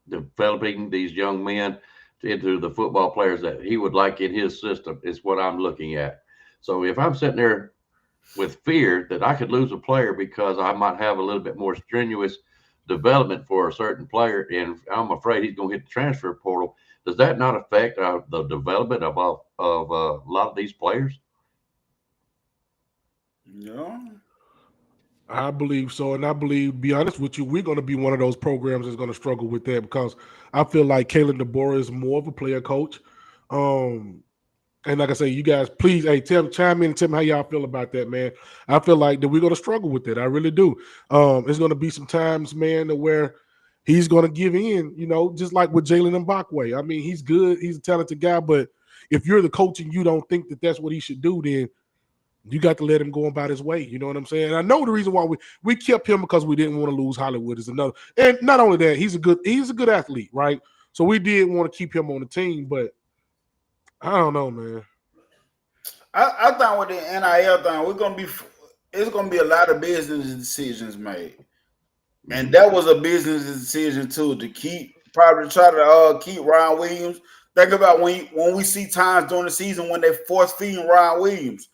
developing these young men into the football players that he would like in his system is what I'm looking at. So if I'm sitting there with fear that I could lose a player because I might have a little bit more strenuous development for a certain player, and I'm afraid he's going to hit the transfer portal, does that not affect the development of a lot of these players? No. I believe so, and I believe, be honest with you, we're going to be one of those programs that's going to struggle with that because I feel like Kalen DeBoer is more of a player coach. And like I say, you guys, please, hey, chime in and tell me how y'all feel about that, man. I feel like that we're going to struggle with that. I really do. It's going to be some times, man, where he's going to give in, just like with Jalen Mbakwe. I mean, he's good. He's a talented guy, but if you're the coach and you don't think that that's what he should do, then you got to let him go about his way. You know what I'm saying? And I know the reason why we kept him because we didn't want to lose Hollywood is another. And not only that, he's a good athlete, right? So we did want to keep him on the team, but I don't know, man. I think with the NIL thing, we're gonna be it's gonna be a lot of business decisions made, and that was a business decision too to probably try to keep Ryan Williams. Think about when we see times during the season when they force feeding Ryan Williams.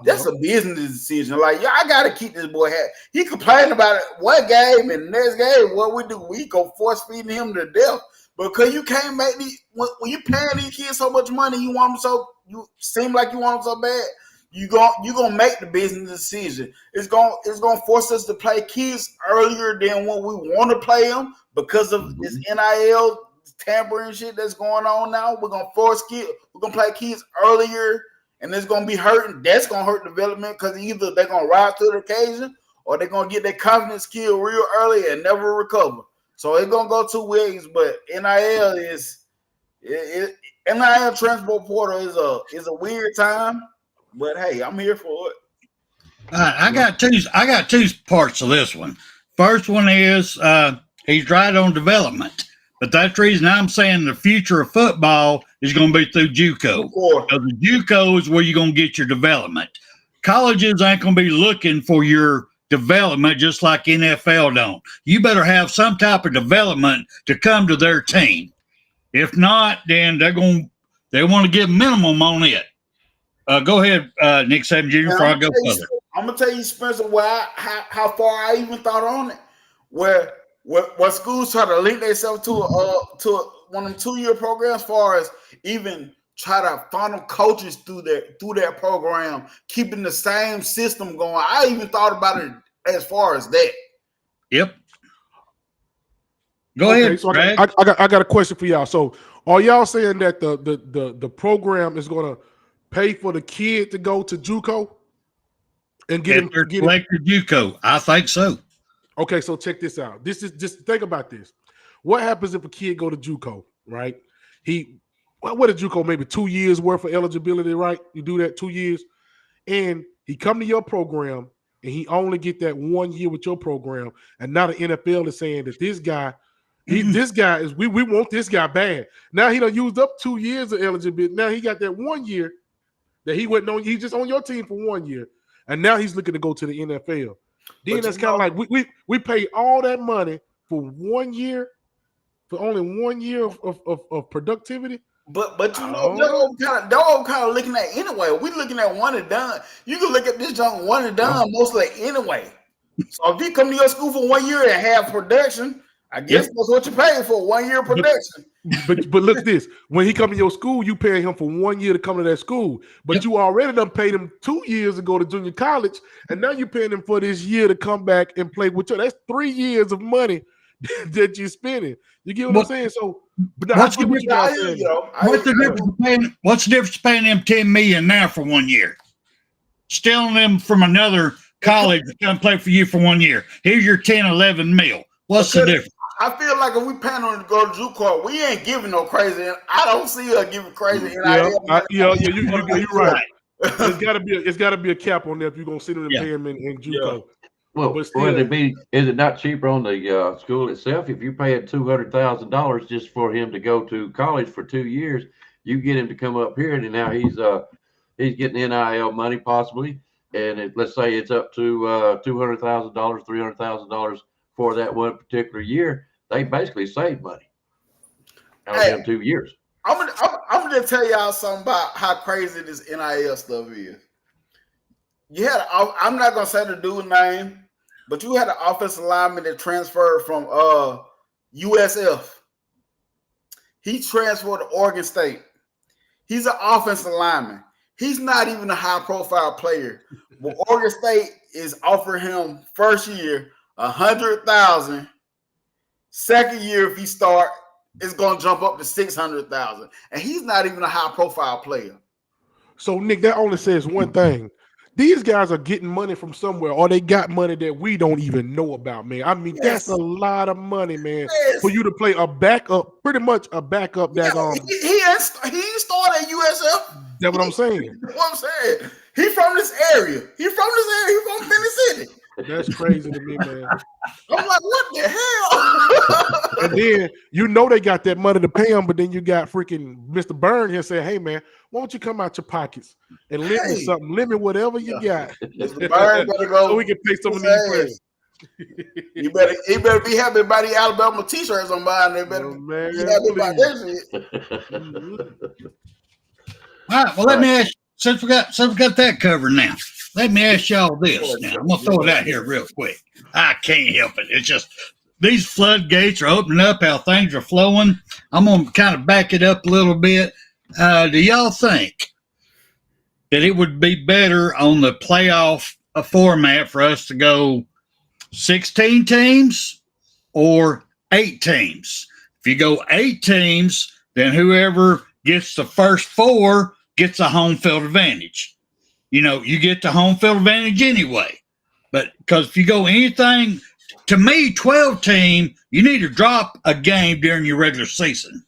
That's a business decision. Like, yeah, I gotta keep this boy happy. He complained about it one game, and the next game, what we do, we go force feeding him to death. Because you can't make these when you paying these kids so much money, you seem like you want them so bad. You gonna make the business decision. It's gonna force us to play kids earlier than when we want to play them because of this NIL tampering shit that's going on now. We're gonna play kids earlier. And it's gonna be hurting. That's gonna hurt development because either they're gonna rise to the occasion or they're gonna get their confidence killed real early and never recover. So it's gonna go two ways. But NIL NIL transport portal is a weird time. But hey, I'm here for it. All right, I got two parts of this one. First one is he's right on development. But that's the reason I'm saying the future of football is going to be through JUCO. Because the JUCO is where you're going to get your development. Colleges ain't going to be looking for your development just like NFL don't. You better have some type of development to come to their team. If not, then they want to give minimum on it. Go ahead, Nick Saban Jr. Before I go further. I'm gonna tell you, Spencer, how far I even thought on it. Where schools try to link themselves to one of them 2-year programs, as far as even try to funnel coaches through their program, keeping the same system going. I even thought about it as far as that. Yep. Go ahead. So I got a question for y'all. So are y'all saying that the program is going to pay for the kid to go to JUCO and get him JUCO? I think so. Okay, so check this out. This is just think about this. What happens if a kid go to JUCO, right? What did JUCO, maybe 2 years worth of eligibility, right? You do that 2 years, and he come to your program, and he only get that 1 year with your program, and now the NFL is saying that this guy, we want this guy bad. Now he done used up 2 years of eligibility. Now he got that 1 year that he went on. He's just on your team for 1 year, and now he's looking to go to the NFL. Then that's kind of like we pay all that money for 1 year, for only 1 year of productivity. But you know, they're all kind of looking at anyway. We're looking at one and done. You can look at this junk one and done mostly anyway. So if you come to your school for 1 year and have production, I guess that's what you're paying for, 1 year production. But look this, when he come to your school, you paying him for 1 year to come to that school. But you already done paid him 2 years to go to junior college, and now you're paying him for this year to come back and play with you. That's 3 years of money that you're spending. You get what I'm saying? So, but what's the difference paying them $10 million now for 1 year? Stealing them from another college to come play for you for 1 year. Here's your 10, 11 mil. What's the difference? I feel like if we plan on to go to JUCO, we ain't giving no crazy. I don't see her giving crazy. You're right. It's gotta be a cap on there if you're gonna sit in and pay him in JUCO. Well, is it not cheaper on the school itself? If you pay $200,000 just for him to go to college for 2 years, you get him to come up here, and now he's getting NIL money possibly, and let's say it's up to $200,000, $300,000 for that one particular year. They basically save money out of them 2 years. I'm gonna tell y'all something about how crazy this NIL stuff is. I'm not gonna say the dude's name, but you had an offensive lineman that transferred from USF. He transferred to Oregon State. He's an offensive lineman. He's not even a high-profile player, but Oregon State is offering him first year $100,000. Second year, if he start, it's gonna jump up to $600,000, and he's not even a high-profile player. So, Nick, that only says one thing. These guys are getting money from somewhere, or they got money that we don't even know about, man. I mean, that's a lot of money, man, for you to play a backup, pretty much a backup. He started at USF. That's what I'm saying. You know what I'm saying? He from this area. He from Tennessee. That's crazy to me, man. I'm like, what the hell? And then you know they got that money to pay him, but then you got freaking Mr. Byrne here saying, "Hey, man, Why don't you come out your pockets and lend me something? Lend me whatever you got. Mr. Bird better go. So we can pay some of these players. He better be happy about the Alabama t-shirts I'm buying. They better be happy about that shit. All right, well, let me ask, since we got that covered now, let me ask y'all this now. I'm going to throw it out here real quick. I can't help it. It's just these floodgates are opening up, how things are flowing. I'm going to kind of back it up a little bit. Do y'all think that it would be better on the playoff format for us to go 16 teams or 8 teams? If you go 8 teams, then whoever gets the first 4 gets a home field advantage. You know, you get the home field advantage anyway. But because if you go anything, to me, 12 team, you need to drop a game during your regular season.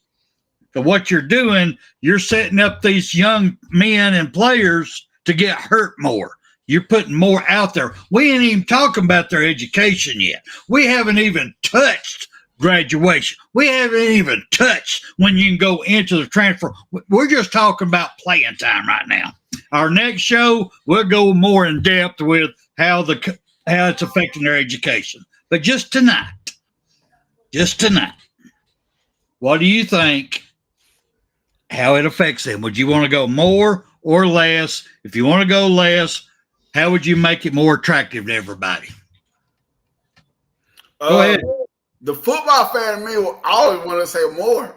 So what you're doing, you're setting up these young men and players to get hurt more. You're putting more out there. We ain't even talking about their education yet. We haven't even touched graduation. We haven't even touched when you can go into the transfer. We're just talking about playing time right now. Our next show, we'll go more in depth with how it's affecting their education. But just tonight, what do you think, how it affects them? Would you want to go more or less? If you want to go less, how would you make it more attractive to everybody? Go ahead. The football fan in me will always want to say more.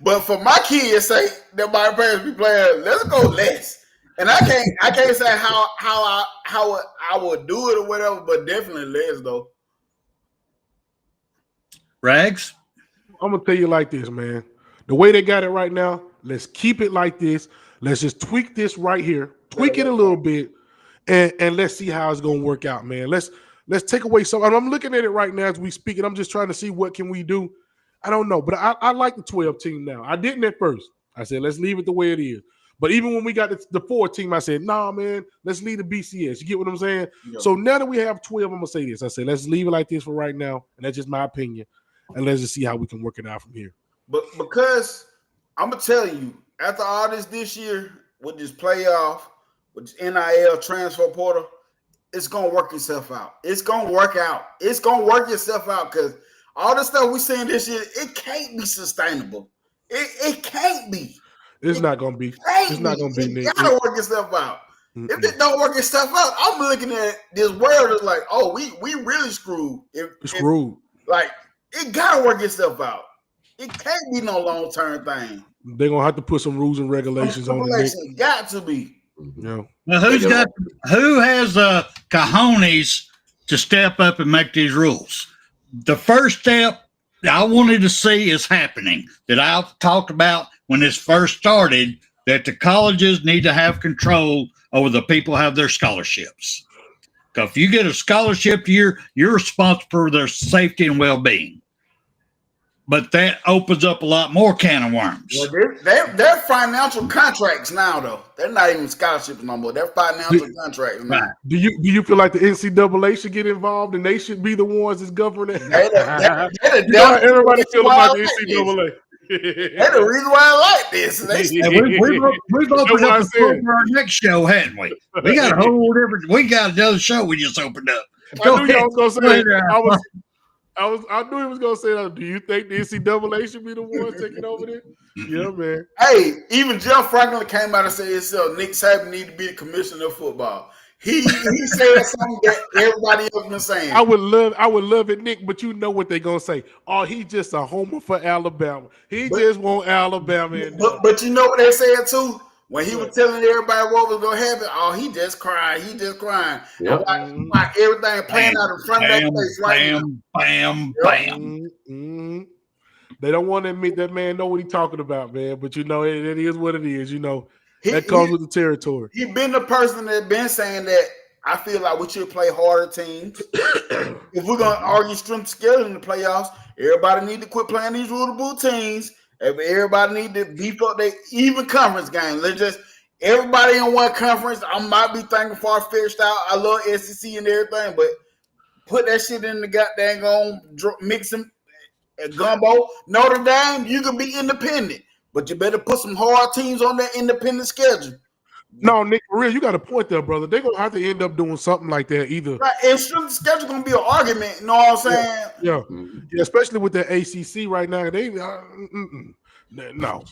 But for my kids' sake, that my parents be playing, let's go less. And I can't say how I would do it or whatever, but definitely less though. Rags? I'm gonna tell you like this, man. The way they got it right now, let's keep it like this. Let's just tweak this right here, tweak it a little bit, and let's see how it's gonna work out, man. Let's take away some. I'm looking at it right now as we speak, and I'm just trying to see what can we do. I don't know, but I like the 12 team now. I didn't at first. I said let's leave it the way it is. But even when we got the 4 team, I said, nah, man, let's leave the BCS. You get what I'm saying? Yeah. So now that we have 12, I'm gonna say this. I said let's leave it like this for right now, and that's just my opinion. And let's just see how we can work it out from here. But because I'm gonna tell you, after all this year with this playoff, with this NIL transfer portal, it's gonna work itself out. It's gonna work out. It's gonna work itself out because all the stuff we seeing this year, it can't be sustainable. It can't be. It's not gonna be. It's not gonna be. It gotta work itself out. If it don't work itself out, I'm looking at this world as like, oh, we really screwed. Screwed. Like it gotta work itself out. It can't be no long-term thing. They're gonna have to put some rules and regulations on it. Got to be. Yeah. Now who has the cojones to step up and make these rules? The first step that I wanted to see is happening that I've talked about when this first started, that the colleges need to have control over the people who have their scholarships. Because if you get a scholarship year, you're responsible for their safety and well-being. But that opens up a lot more can of worms. Well, they're financial contracts now, though. They're not even scholarships no more. They're financial contracts now. Right. Do you feel like the NCAA should get involved and they should be the ones that's governing? Everybody feel about the NCAA. That's the reason why I like this. We've opened up for our next show, hadn't we? We got a whole different. We got another show we just opened up. I knew y'all was gonna say. I knew he was gonna say that. Do you think the NCAA should be the ones taking over this? Yeah, man. Hey, even Jeff Franklin came out and said himself, Nick Saban need to be the commissioner of football. He said something that everybody else been saying. I would love it, Nick, but you know what they're gonna say. Oh, he just a homer for Alabama. Just want Alabama in there. But you know what they said too? When he was telling everybody what was gonna happen, oh, he just crying. Yep. Like everything playing out in front of their face right now. Bam. Mm-hmm. They don't want to admit that man know what he's talking about, man. But you know, it is what it is. You know, that comes with the territory. He's been the person that been saying that I feel like we should play harder teams. If we're gonna argue strength skill in the playoffs, everybody need to quit playing these rulable teams. Everybody need to beef up their even conference game. Let's just everybody in one conference. I might be thinking far-fetched out. I love SEC and everything, but put that shit in the goddamn mix them gumbo. Notre Dame, you can be independent. but you better put some hard teams on that independent schedule. No, Nick, for real, you got a point there, brother. They're gonna have to end up doing something like that either. Right, and the schedule gonna be an argument. You know what I'm saying? Yeah, especially with the ACC right now. They no,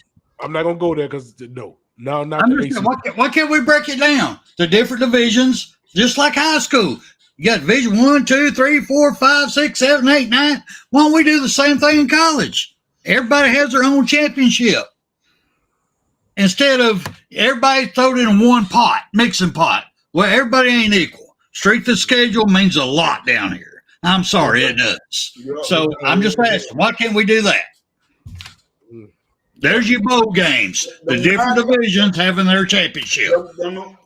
I'm not gonna go there because no, not the ACC. Why can't we break it down? The different divisions, just like high school. You got Division 1, 2, 3, 4, 5, 6, 7, 8, 9. Why don't we do the same thing in college? Everybody has their own championship. Instead of everybody thrown in one pot, mixing pot. Well, everybody ain't equal. Strength of schedule means a lot down here. I'm sorry, it does. So I'm just asking, why can't we do that? There's your bowl games. The different divisions having their championship.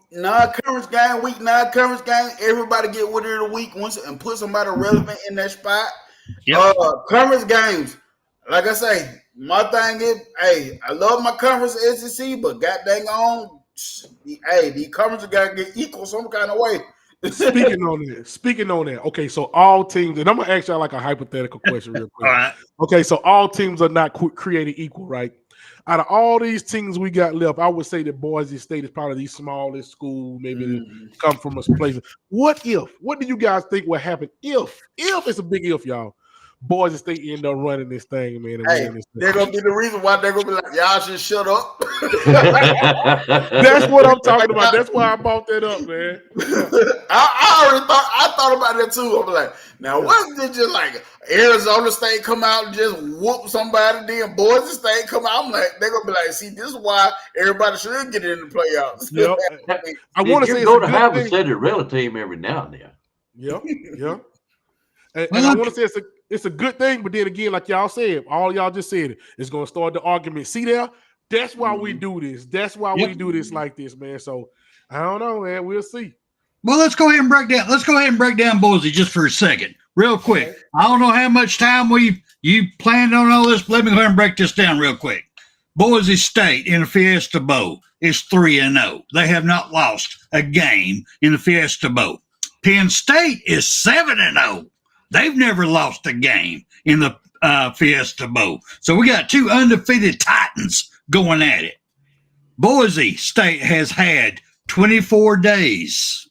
Non-conference game, week non-conference game, everybody get with it a week once and put somebody relevant in that spot. Yep. Conference games, like I say, my thing is, hey, I love my conference SEC, but god dang on, hey, the conference gotta get equal some kind of way. Speaking on that. Okay, so all teams, and I'm gonna ask y'all like a hypothetical question real quick. All right. Okay, so all teams are not created equal, right? Out of all these teams we got left, I would say that Boise State is probably the smallest school, maybe come from a place. What do you guys think will happen if it's a big if, y'all, Boise State end up running this thing, man? Hey, they're gonna be the reason why they're gonna be like, y'all should shut up. That's what I'm talking about. That's why I brought that up, man. I thought about that too. I'm like, now wasn't it just like Arizona State come out and just whoop somebody, then Boise State come out? I'm like, they're gonna be like, see, this is why everybody should get in the playoffs. Yep. I want to say go to have a Cinderella team every now and then. Yeah. And I want to say it's a good thing, but then again, like y'all said, all y'all just said it's going to start the argument. See there? That's why we do this. That's why we do this like this, man. So I don't know, man. We'll see. Well, let's go ahead and break down Boise just for a second, real quick. Okay. I don't know how much time you planned on all this. Let me go ahead and break this down real quick. Boise State in the Fiesta Bowl is 3-0. They have not lost a game in the Fiesta Bowl. Penn State is 7-0. They've never lost a game in the Fiesta Bowl. So we got two undefeated Titans going at it. Boise State has had 24 days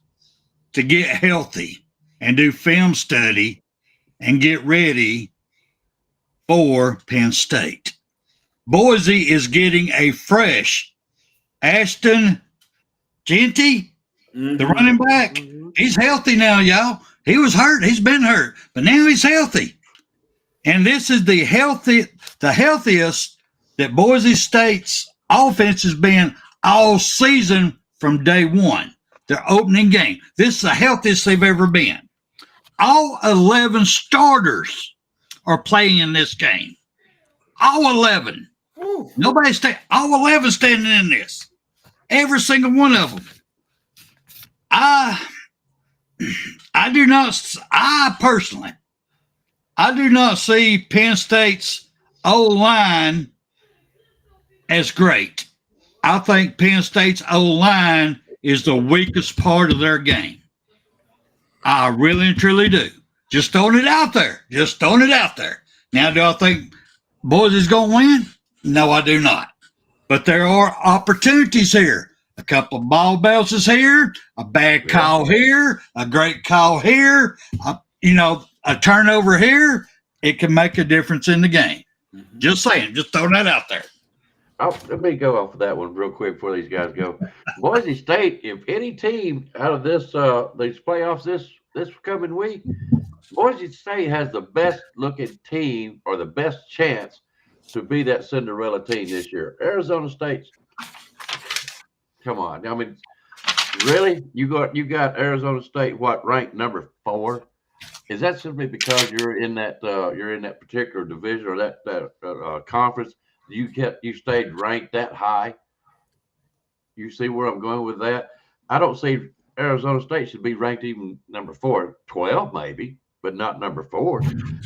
to get healthy and do film study and get ready for Penn State. Boise is getting a fresh Ashton Genty, the running back. He's healthy now, y'all. He was hurt. He's been hurt, but now he's healthy. And this is the healthiest that Boise State's offense has been all season from day one, their opening game. This is the healthiest they've ever been. All 11 starters are playing in this game. All 11. All 11 standing in this. Every single one of them. I do not see Penn State's O-line as great. I think Penn State's O-line is the weakest part of their game. I really and truly do. Just throwing it out there. Now, do I think Boise's going to win? No, I do not. But there are opportunities here. A couple of ball bounces here, a bad call here, a great call here, a turnover here. It can make a difference in the game. Just saying, just throwing that out there. Let me go off of that one real quick before these guys go. Boise State, if any team out of these playoffs this coming week, Boise State has the best looking team or the best chance to be that Cinderella team this year. Arizona State's, come on. I mean, really? You got Arizona State ranked number 4? Is that simply because you're in that particular division or that conference? You stayed ranked that high? You see where I'm going with that? I don't see Arizona State should be ranked even number 4, 12 maybe, but not number 4.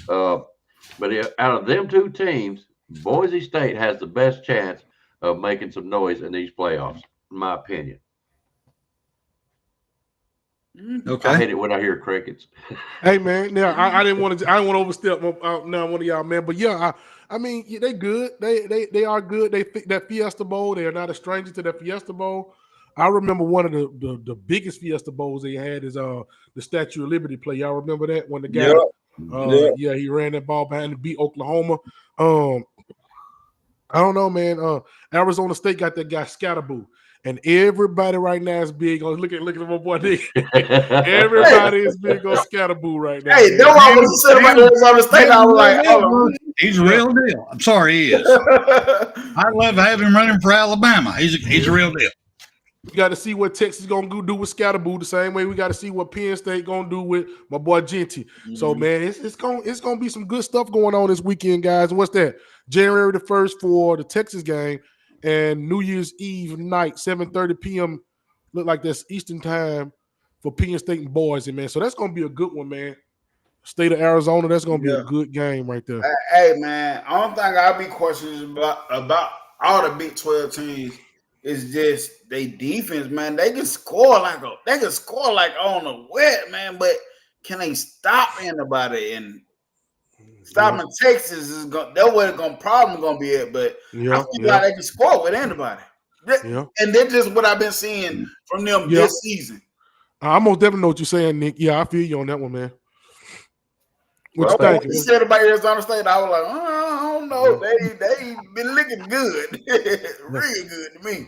But out of them two teams, Boise State has the best chance of making some noise in these playoffs, in my opinion. Okay. I hate it when I hear crickets. Hey man, now I didn't want to overstep one of y'all, man, but yeah, I mean, they good. They are good. They think that Fiesta Bowl. They are not a stranger to that Fiesta Bowl. I remember one of the biggest Fiesta Bowls they had is the Statue of Liberty play. Y'all remember that when the guy, he ran that ball behind and beat Oklahoma. I don't know, man. Arizona State got that guy Scatterboo. And everybody right now is big on look at my boy Nick. Everybody is big on Scatterboo right now. Hey, no one was saying about Arizona State. I was like, oh, he's a real deal. I'm sorry, he is. I love having him running for Alabama. He's a real deal. We got to see what Texas gonna do with Scatterboo the same way we got to see what Penn State gonna do with my boy Genty. So man, it's gonna be some good stuff going on this weekend, guys. And what's that? January the 1st for the Texas game, and New Year's Eve night, 7:30 p.m. Look like that's Eastern time for Penn State and Boise, man. So that's gonna be a good one, man. State of Arizona, that's gonna be a good game right there. Hey man, only thing I'll be questioning about all the Big 12 teams is just they defense, man. They can score like on the wet, man. But can they stop anybody? And stopping Texas is that's where the problem gonna be at. But I feel like they can score with anybody. And that's just what I've been seeing from them this season. I most definitely know what you're saying, Nick. Yeah, I feel you on that one, man. What you thinking? You said about Arizona State, I was like, I don't know. They been looking good, real good to me.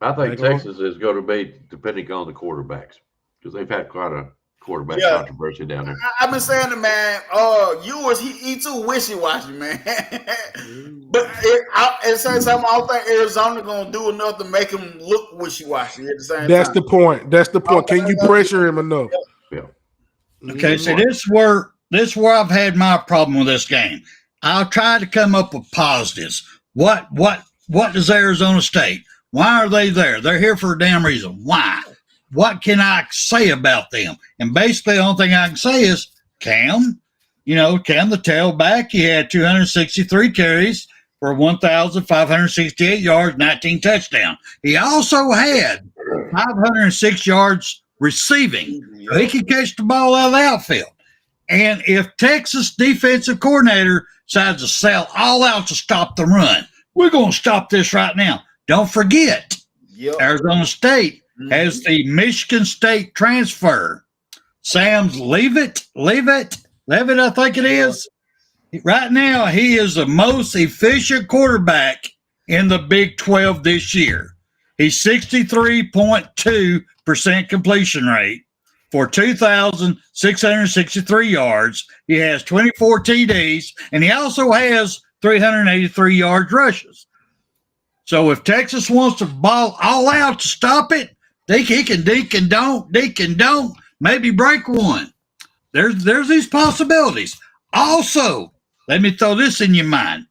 I think Texas is going to be depending on the quarterbacks because they've had quite a quarterback controversy down there. I've been saying to man, he too wishy-washy, man. But at the same time, I don't think Arizona gonna do enough to make him look wishy-washy at the same time. That's the point. That's the point. Can you pressure him enough? Yeah. Okay, so this is where I've had my problem with this game. I'll try to come up with positives. What does Arizona State? Why are they there? They're here for a damn reason. Why? What can I say about them? And basically, the only thing I can say is Cam. Cam the tailback. He had 263 carries for 1,568 yards, 19 touchdowns. He also had 506 yards receiving. So he can catch the ball out of the outfield. And if Texas defensive coordinator decides to sell all out to stop the run, we're going to stop this right now. Don't forget, Arizona State has the Michigan State transfer. Sam's Leavitt, I think it is. Right now, he is the most efficient quarterback in the Big 12 this year. He's 63.2% completion rate for 2,663 yards. He has 24 TDs, and he also has 383 yards rushes. So if Texas wants to ball all out to stop it, he can dink and don't, maybe break one. There's these possibilities. Also, let me throw this in your mind.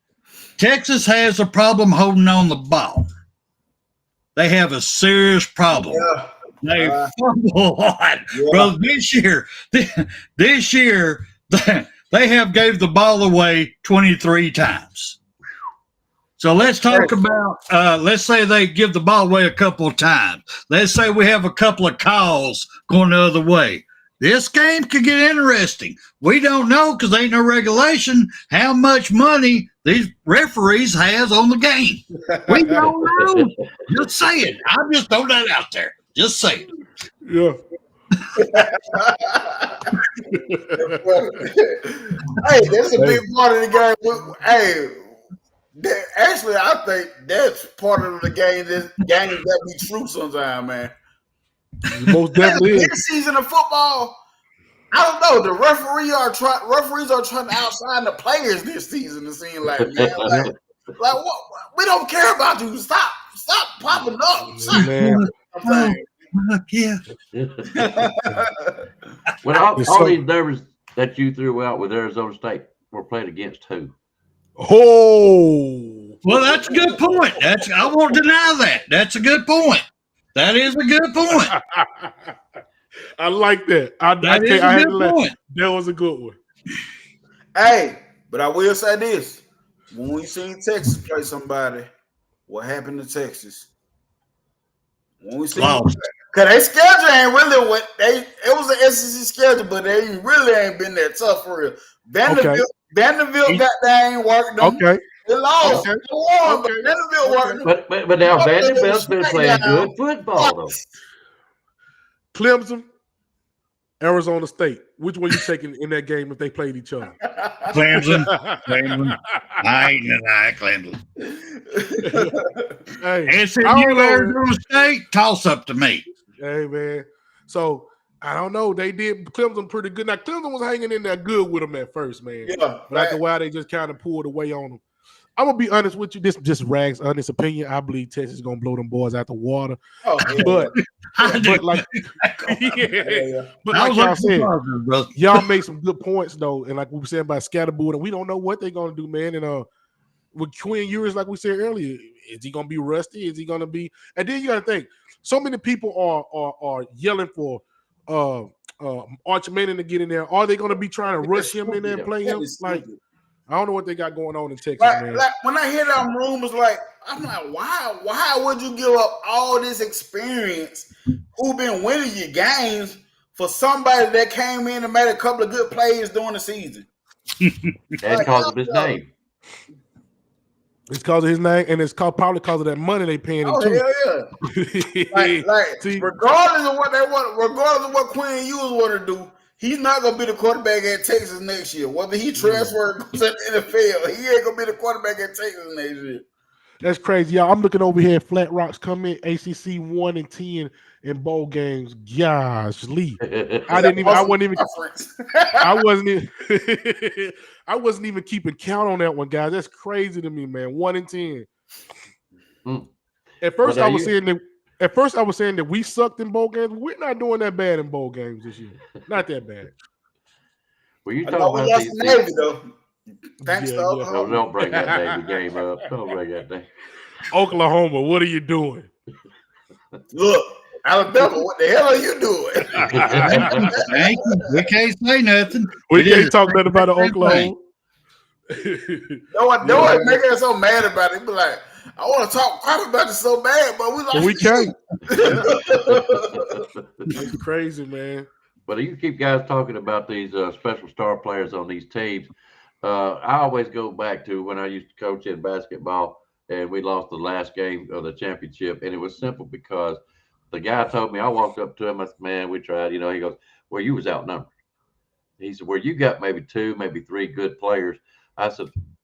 Texas has a problem holding on the ball. They have a serious problem. They fumble a lot. Bro, this year, they have gave the ball away 23 times. So let's talk about, let's say they give the ball away a couple of times. Let's say we have a couple of calls going the other way. This game could get interesting. We don't know because there ain't no regulation how much money these referees has on the game. We don't know. Just say it. I'm just throwing that out there. Just say it. Yeah. Hey, that's a big part of the game. Hey, actually, I think that's part of the game. This game that be true sometimes, man. Most definitely is. This season of football, I don't know. The referees are trying to outshine the players this season. It seems like, man, like what? We don't care about you. Stop popping up. Stop. Man. Yeah. When all these numbers that you threw out with Arizona State were played against who? Oh, well, that's a good point. I won't deny that. That's a good point. That is a good point. I like that. That was a good one. Hey, but I will say this: when we seen Texas play somebody, what happened to Texas? When we seen Cause they schedule ain't really what it was an SEC schedule, but they really ain't been that tough for real. Vanderbilt got that ain't worked them. Okay. They lost. Okay. They won, but Okay. Vanderbilt worked them. But now Vanderbilt's been playing good football though. Clemson, Arizona State. Which one you taking in that game if they played each other? Clemson. I ain't denying Clemson. Hey, SMU, Arizona State, toss up to me. Hey, man. So, I don't know. They did Clemson pretty good. Now, Clemson was hanging in there good with them at first, man. Yeah. But after a while, they just kind of pulled away on them. I'm going to be honest with you. This just Rag's honest opinion. I believe Texas is going to blow them boys out the water. Oh, yeah. But like, but like y'all said, y'all made some good points, though. And like we were saying about Scatterboard, and we don't know what they're going to do, man. And with Quinn Ewers, like we said earlier, is he going to be rusty? Is he going to be? And then you got to think, so many people are yelling for Arch Manning to get in there. Are they going to be trying to rush him in there and play him? Like, I don't know what they got going on in Texas, man. Like when I hear them rumors, I'm like, why would you give up all this experience who been winning your games for somebody that came in and made a couple of good plays during the season? That's because of his name. It's because of his name, and it's probably because of that money they paying him too. Yeah. Regardless of what they want, regardless of what Quinn Ewers want to do, he's not gonna be the quarterback at Texas next year. Whether he transfer to the NFL, he ain't gonna be the quarterback at Texas next year. That's crazy, y'all. I'm looking over here at Flat Rocks come in ACC 1-10 in bowl games. Gosh, Lee. I wasn't even keeping count on that one, guys. That's crazy to me, man. 1-10. At first, I was saying that we sucked in bowl games. We're not doing that bad in bowl games this year. Not that bad. Well, you talking about these Navy though. Thanks, though. No, don't bring that Navy game up. Don't bring that thing. Oklahoma, what are you doing? Look, Alabama, what the hell are you doing? Thank you. We can't say nothing. We can't talk nothing about Oklahoma. No one making us so mad about it. Be like, I want to talk crap about it so bad, but we can't. It's crazy, man. But you keep guys talking about these special star players on these teams. I always go back to when I used to coach in basketball, and we lost the last game of the championship, and it was simple because the guy told me. I walked up to him. I said, "Man, we tried." He goes, "Well, you was outnumbered." He said, "Well, you got maybe 2, maybe 3 good players."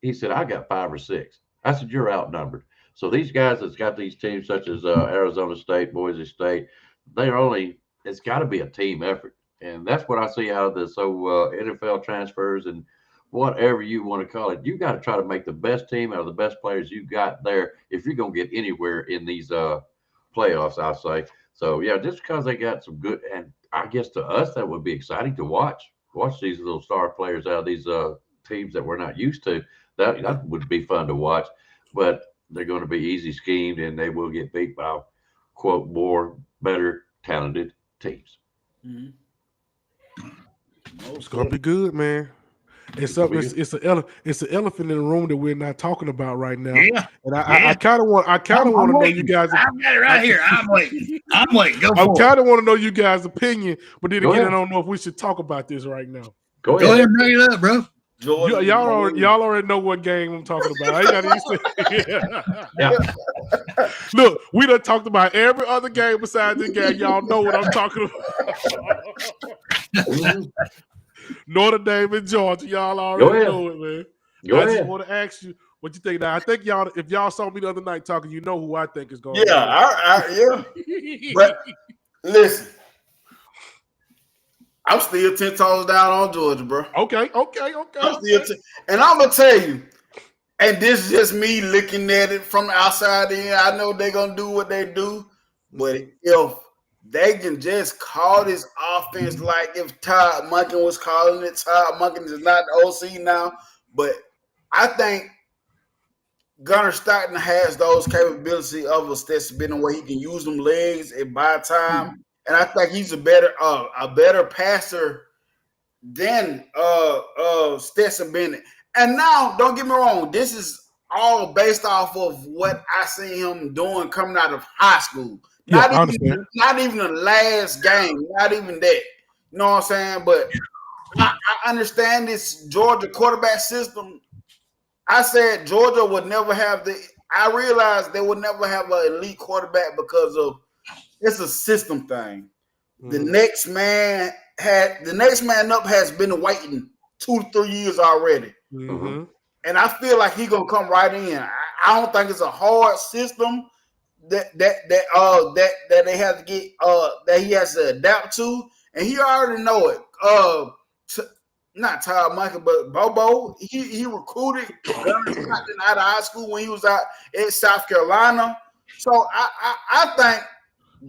He said, "I got 5 or 6." I said, "You're outnumbered." So these guys that's got these teams such as Arizona State, Boise State, it's got to be a team effort. And that's what I see out of this NFL transfers and whatever you want to call it. You got to try to make the best team out of the best players you got there if you're going to get anywhere in these playoffs, I'll say. So, yeah, just because they got some good, and I guess to us that would be exciting to watch these little star players out of these teams that we're not used to. That would be fun to watch. But they're going to be easy schemed, and they will get beat by, quote, more, better, talented teams. Mm-hmm. It's gonna be good, man. It's an elephant in the room that we're not talking about right now. Yeah. And I kind of want to know you guys. I've got it right here. I'm waiting. I kind of want to know you guys' opinion, but then again, I don't know if we should talk about this right now. Go ahead and bring it up, bro. Y'all already know what game I'm talking about. I ain't got to Look, we done talked about every other game besides this game. Y'all know what I'm talking about. Notre Dame and Georgia. Y'all already know it, man. Just want to ask you what you think. Now, I think if y'all saw me the other night talking, you know who I think is going. Yeah. But listen. I'm still 10 toes down on Georgia, bro. Okay. And I'm gonna tell you, and this is just me looking at it from the outside in. I know they're gonna do what they do, but if they can just call this offense like if Todd Monken was calling it, Todd Monken is not the OC now, but I think Gunnar Stockton has those capabilities of a Stetson Bennett where he can use them legs and buy time. And I think he's a better passer than Stetson Bennett. And now, don't get me wrong, this is all based off of what I see him doing coming out of high school. Yeah, Not I understand. not even the last game, not even that. You know what I'm saying? But I understand this Georgia quarterback system. I said Georgia would never have I realized they would never have an elite quarterback because of it's a system thing. The next man up has been waiting 2 to 3 years already. And I feel like he's gonna come right in. I don't think it's a hard system that they have to get that he has to adapt to, and he already know it. Not Todd Michael, but Bobo. He recruited out of high school when he was out in South Carolina. So I think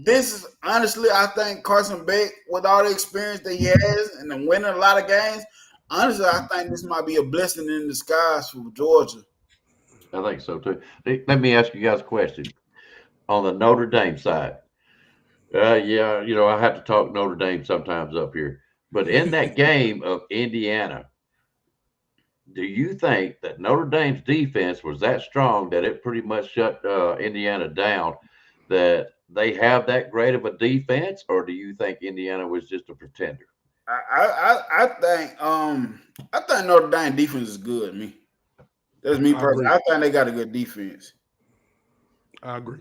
this is honestly, I think Carson Beck, with all the experience that he has and then winning a lot of games, honestly, I think this might be a blessing in disguise for Georgia. I think so too. Let me ask you guys a question. On the Notre Dame side, yeah, I have to talk Notre Dame sometimes up here. But in that game of Indiana, do you think that Notre Dame's defense was that strong that it pretty much shut Indiana down, that they have that great of a defense, or do you think Indiana was just a pretender? I think Notre Dame defense is good. Me, that's me personally. I think they got a good defense. I agree.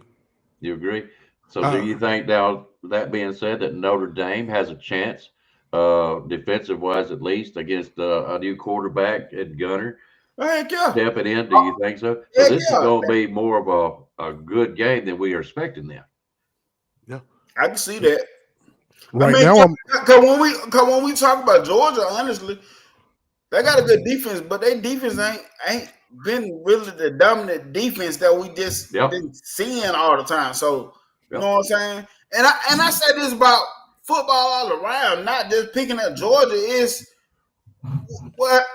You agree? So do you think, now that being said, that Notre Dame has a chance, defensive wise at least, against a new quarterback and Gunner stepping in? Do you think so? So this is going to be more of a good game than we are expecting now. Yeah, I can see that. Right now, because when we talk about Georgia, honestly, they got a good defense, but their defense ain't been really the dominant defense that we just been seeing all the time. So you know what I'm saying? And I say this about football all around, not just picking at Georgia, is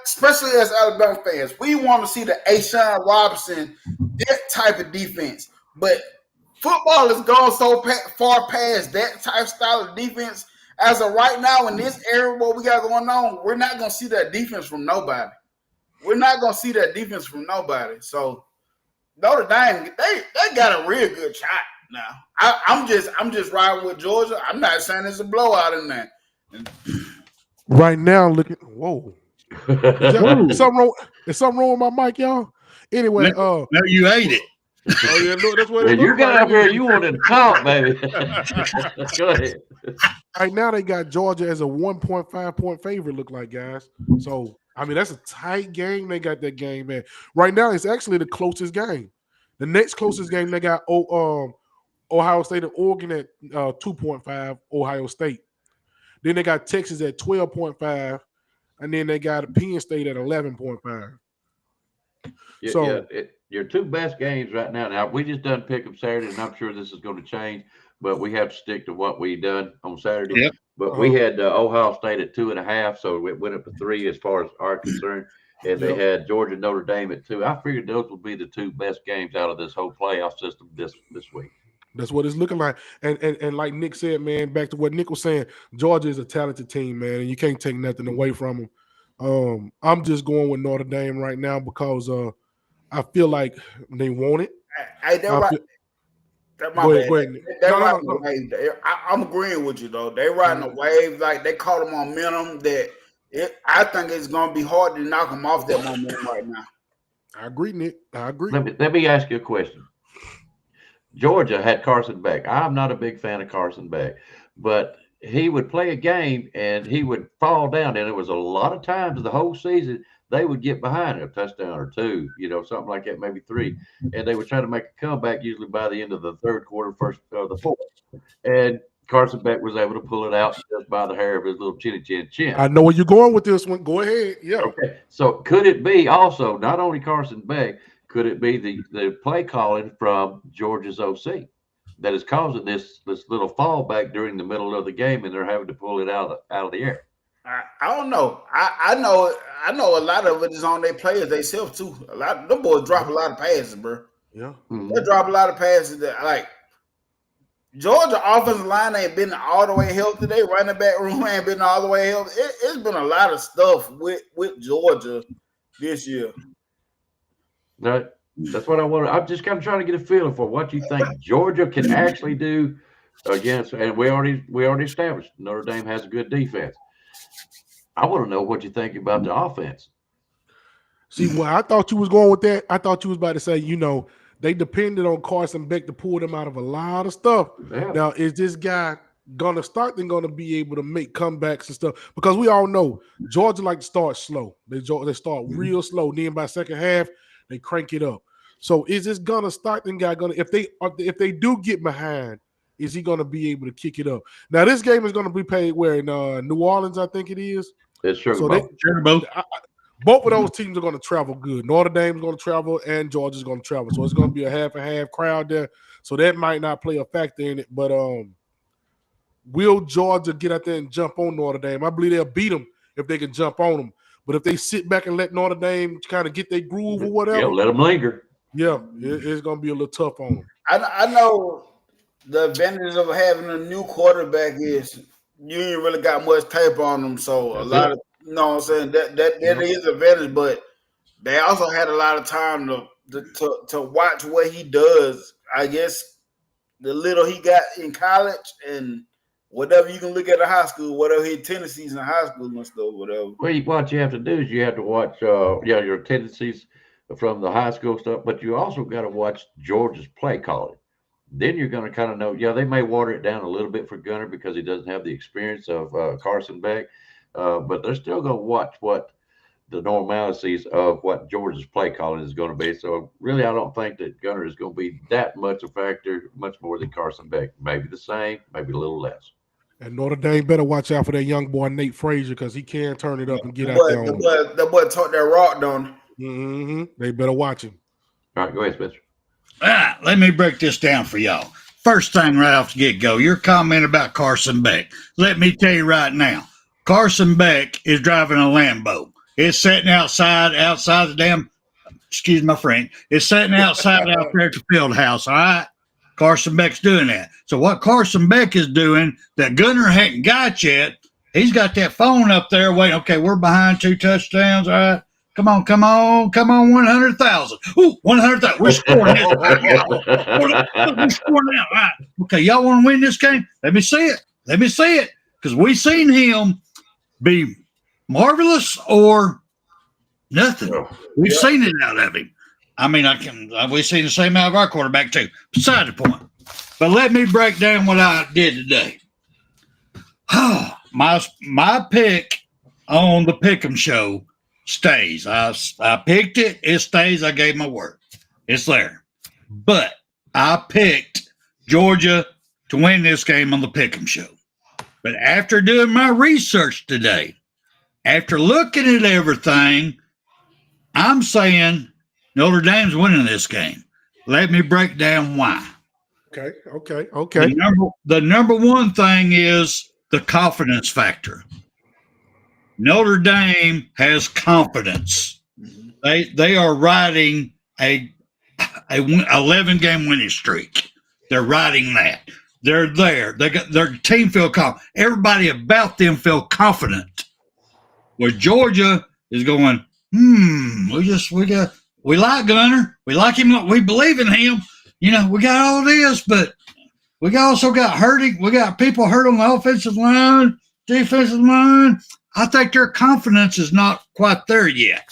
especially as Alabama fans, we want to see the Ashawn Robinson, that type of defense. But football has gone so far past that type of style of defense. As of right now, in this era, what we got going on, we're not going to see that defense from nobody. We're not going to see that defense from nobody. So Notre Dame, they got a real good shot now. I'm just riding with Georgia. I'm not saying it's a blowout in there. Right now, looking. Whoa. Is something wrong with my mic, y'all? Anyway, no, you ate it. Oh yeah, look, that's what you got up here. You wanted to talk, baby. Go ahead. Right now, they got Georgia as a 1.5 point favorite. Look like, guys. So I mean, that's a tight game. They got that game, man. Right now, it's actually the closest game. The next closest game, they got Ohio State and Oregon at 2.5. Ohio State. Then they got Texas at 12.5, and then they got Penn State at 11.5. So your two best games right now. Now we just done pick them Saturday, and I'm sure this is going to change, but we have to stick to what we done on Saturday. Yep. But we had Ohio State at 2.5, so it went up to 3 as far as our concern. And they had Georgia Notre Dame at 2. I figured those would be the two best games out of this whole playoff system this week. That's what it's looking like. And like Nick said, man, back to what Nick was saying, Georgia is a talented team, man, and you can't take nothing away from them. I'm just going with Notre Dame right now because I feel like they want it. Go ahead. I'm agreeing with you, though. They riding a wave. Like, they caught a momentum that I think it's going to be hard to knock them off that momentum right now. I agree, Nick. I agree. Let me ask you a question. Georgia had Carson Beck. I'm not a big fan of Carson Beck, but he would play a game and he would fall down. And it was a lot of times the whole season they would get behind a touchdown or two, something like that, maybe 3. And they would try to make a comeback usually by the end of the third quarter, first of the fourth. And Carson Beck was able to pull it out just by the hair of his little chin. I know where you're going with this one. Go ahead. Yeah. Okay. So could it be also not only Carson Beck, could it be the play calling from Georgia's OC that is causing this little fallback during the middle of the game, and they're having to pull it out of the air? I don't know. I know a lot of it is on their players themselves too. A lot of them boys drop a lot of passes, bro. Yeah, they drop a lot of passes that like Georgia offensive line ain't been all the way healthy. They running back room ain't been all the way healthy. It's been a lot of stuff with Georgia this year. Right. That's what I want. I'm just kind of trying to get a feeling for what you think Georgia can actually do against. And we already established Notre Dame has a good defense. I want to know what you think about the offense. See, well, I thought you was going with that. I thought you was about to say, they depended on Carson Beck to pull them out of a lot of stuff. Yeah. Now, is this guy gonna start? Then gonna be able to make comebacks and stuff? Because we all know Georgia like to start slow. They start real slow. Then by second half, they crank it up. So is this gonna start? Then guy gonna if they do get behind, is he gonna be able to kick it up? Now this game is gonna be played where in New Orleans, I think it is. It's Sugar So Bowl. both of those teams are going to travel good. Notre Dame's going to travel and Georgia's going to travel. So it's going to be a half and half crowd there. So that might not play a factor in it. But will Georgia get out there and jump on Notre Dame? I believe they'll beat them if they can jump on them. But if they sit back and let Notre Dame kind of get their groove or whatever. Yeah, let them linger. Yeah, it's going to be a little tough on them. I know the advantage of having a new quarterback is you ain't really got much tape on them. So a lot of, you know what I'm saying, that is an advantage, but they also had a lot of time to watch what he does. I guess the little he got in college and whatever you can look at in high school, whatever his tendencies in high school and stuff, whatever. Well, what you have to do is you have to watch your tendencies from the high school stuff, but you also got to watch Georgia's play calling. Then you're going to kind of know, they may water it down a little bit for Gunner because he doesn't have the experience of Carson Beck, but they're still going to watch what the normalities of what Georgia's play calling is going to be. So really, I don't think that Gunner is going to be that much a factor, much more than Carson Beck. Maybe the same, maybe a little less. And Notre Dame better watch out for that young boy Nate Frazier because he can turn it up and get out there. The boy taught that rock down. They better watch him. All right, go ahead, Spencer. Let me break this down for y'all. First thing right off the get-go, your comment about Carson Beck. Let me tell you right now, Carson Beck is driving a Lambo. It's sitting outside the damn, excuse my friend, it's sitting outside out there at the field house, all right? Carson Beck's doing that. So what Carson Beck is doing that Gunner hadn't got yet, he's got that phone up there waiting. Okay, we're behind 2 touchdowns, all right? Come on, 100,000. Ooh, 100,000. We're scoring this. We're scoring now. All right. Okay, y'all want to win this game? Let me see it. Because we seen him be marvelous or nothing. We've seen it out of him. I mean, we've seen the same out of our quarterback too. Beside the point. But let me break down what I did today. My pick on the Pick'em show stays. I picked it. It stays. I gave my word. It's there. But I picked Georgia to win this game on the Pick'em show. But after doing my research today, after looking at everything, I'm saying Notre Dame's winning this game. Let me break down why. Okay. The number one thing is the confidence factor. Notre Dame has confidence. They are riding a 11-game winning streak. They're riding that. They're there. They got their team feel confident. Everybody about them feel confident. Where Georgia is going, we like Gunner. We like him. We believe in him. We got all this, but we also got hurting. We got people hurt on the offensive line, defensive line. I think their confidence is not quite there yet.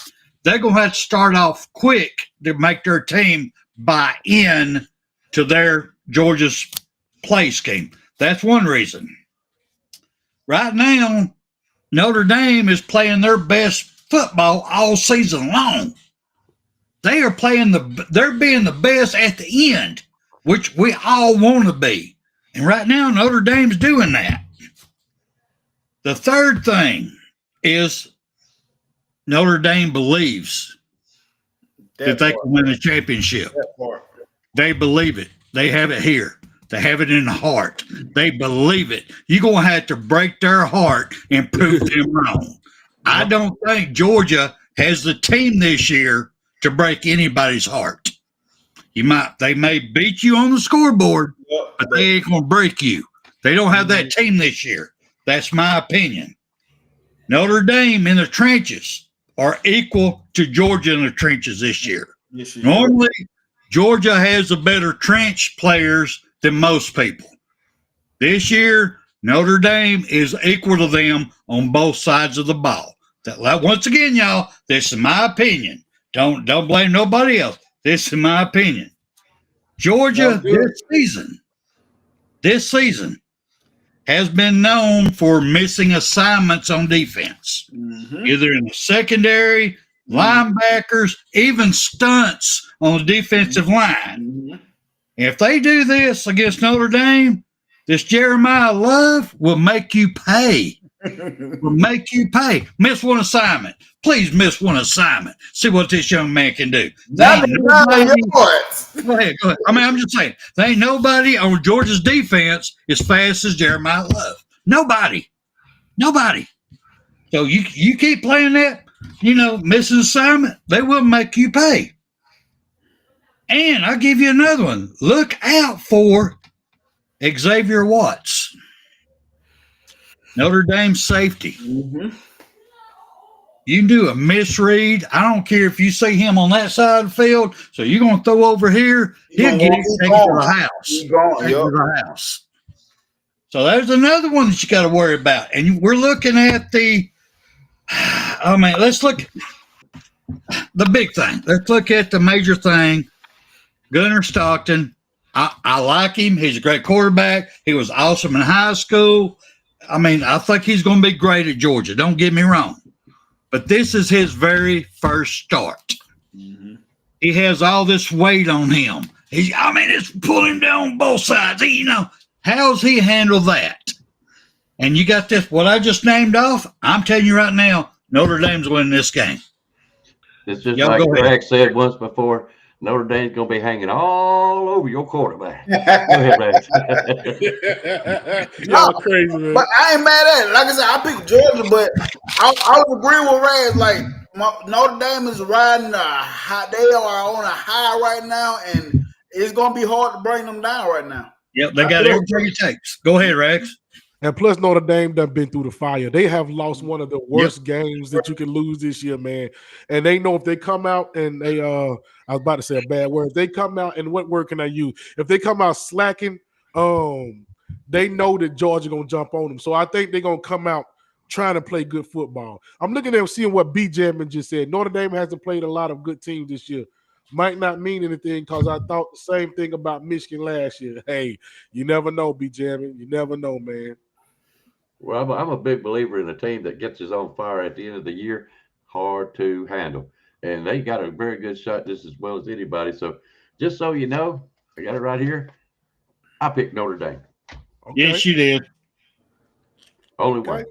They're going to have to start off quick to make their team buy in to their Georgia's play scheme. That's one reason. Right now, Notre Dame is playing their best football all season long. They are they're being the best at the end, which we all want to be. And right now, Notre Dame's doing that. The third thing is Notre Dame believes that they can win the championship. They believe it. They have it here. They have it in the heart. They believe it. You're going to have to break their heart and prove them wrong. I don't think Georgia has the team this year to break anybody's heart. They may beat you on the scoreboard, but they ain't going to break you. They don't have that team this year. That's my opinion. Notre Dame in the trenches are equal to Georgia in the trenches this year. Yes, she Normally, Georgia has a better trench players than most people. This year, Notre Dame is equal to them on both sides of the ball. Once again, y'all, this is my opinion. Don't blame nobody else. This is my opinion. Georgia this season has been known for missing assignments on defense, either in the secondary, linebackers, even stunts on the defensive line. If they do this against Notre Dame, this Jeremiah Love will make you pay. Will make you pay. Miss one assignment. Please miss one assignment. See what this young man can do. Go ahead. I mean, I'm just saying, there ain't nobody on Georgia's defense as fast as Jeremiah Love. Nobody. So you keep playing that, missing assignment, they will make you pay. And I'll give you another one. Look out for Xavier Watts, Notre Dame safety. You can do a misread. I don't care if you see him on that side of the field. So you're going to throw over here. He'll get it taken to the house. So there's another one that you got to worry about. And we're looking at let's look at the big thing. Let's look at the major thing. Gunnar Stockton. I like him. He's a great quarterback. He was awesome in high school. I mean, I think he's going to be great at Georgia. Don't get me wrong. But this is his very first start. He has all this weight on him. It's pulling him down on both sides. How's he handle that? And you got this, what I just named off, I'm telling you right now, Notre Dame's winning this game. It's just like Greg said once before, Notre Dame's going to be hanging all over your quarterback. Go ahead, Max. Y'all crazy, man. But I ain't mad at it. Like I said, I picked Georgia, but I would agree with Raz. Like, Notre Dame is riding they are on a high right now, and it's going to be hard to bring them down right now. Yep, they got everything it takes. Go ahead, Rex. And plus, Notre Dame done been through the fire. They have lost one of the worst games that you can lose this year, man. And they know if they come out and they I was about to say a bad word. If they come out, and what word can I use? If they come out slacking, they know that Georgia gonna jump on them. So I think they're gonna come out trying to play good football. I'm looking at seeing what B. Jammin just said. Notre Dame hasn't played a lot of good teams this year. Might not mean anything because I thought the same thing about Michigan last year. Hey, you never know, B. Jammin. You never know, man. Well, I'm a big believer in a team that gets us on fire at the end of the year, hard to handle. And they got a very good shot just as well as anybody. So just so you know, I got it right here. I picked Notre Dame. Okay. Yes, you did. Only one.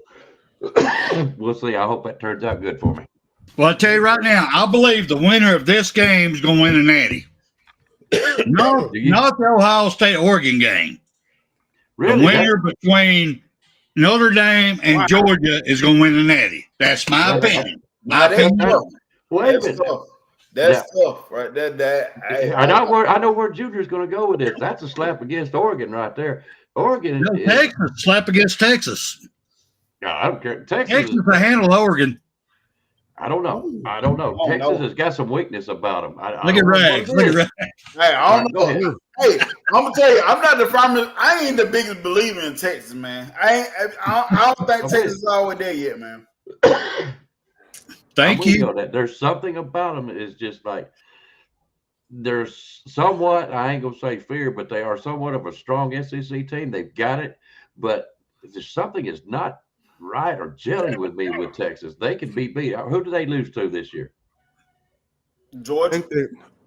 We'll see. I hope that turns out good for me. Well, I tell you right now, I believe the winner of this game is going to win a natty. Not the Ohio State-Oregon game. Really? The winner between Notre Dame and Georgia is going to win the natty. That's my opinion. That's tough, right? I know where Junior's going to go with this. That's a slap against Oregon right there. Oregon is Texas, slap against Texas. No, I don't care. Texas to handle Oregon. I don't know. Texas has got some weakness about them. Look at Rags. Hey, I don't know. Hey, I'm gonna tell you, I'm not the farmer. I ain't the biggest believer in Texas, man. I don't think Texas is all the way there yet, man. Thank you. There's something about them is just like there's somewhat. I ain't gonna say fear, but they are somewhat of a strong SEC team. They've got it, but there's something is not right or gelling with me with Texas. They can be beat. Who do they lose to this year? Georgia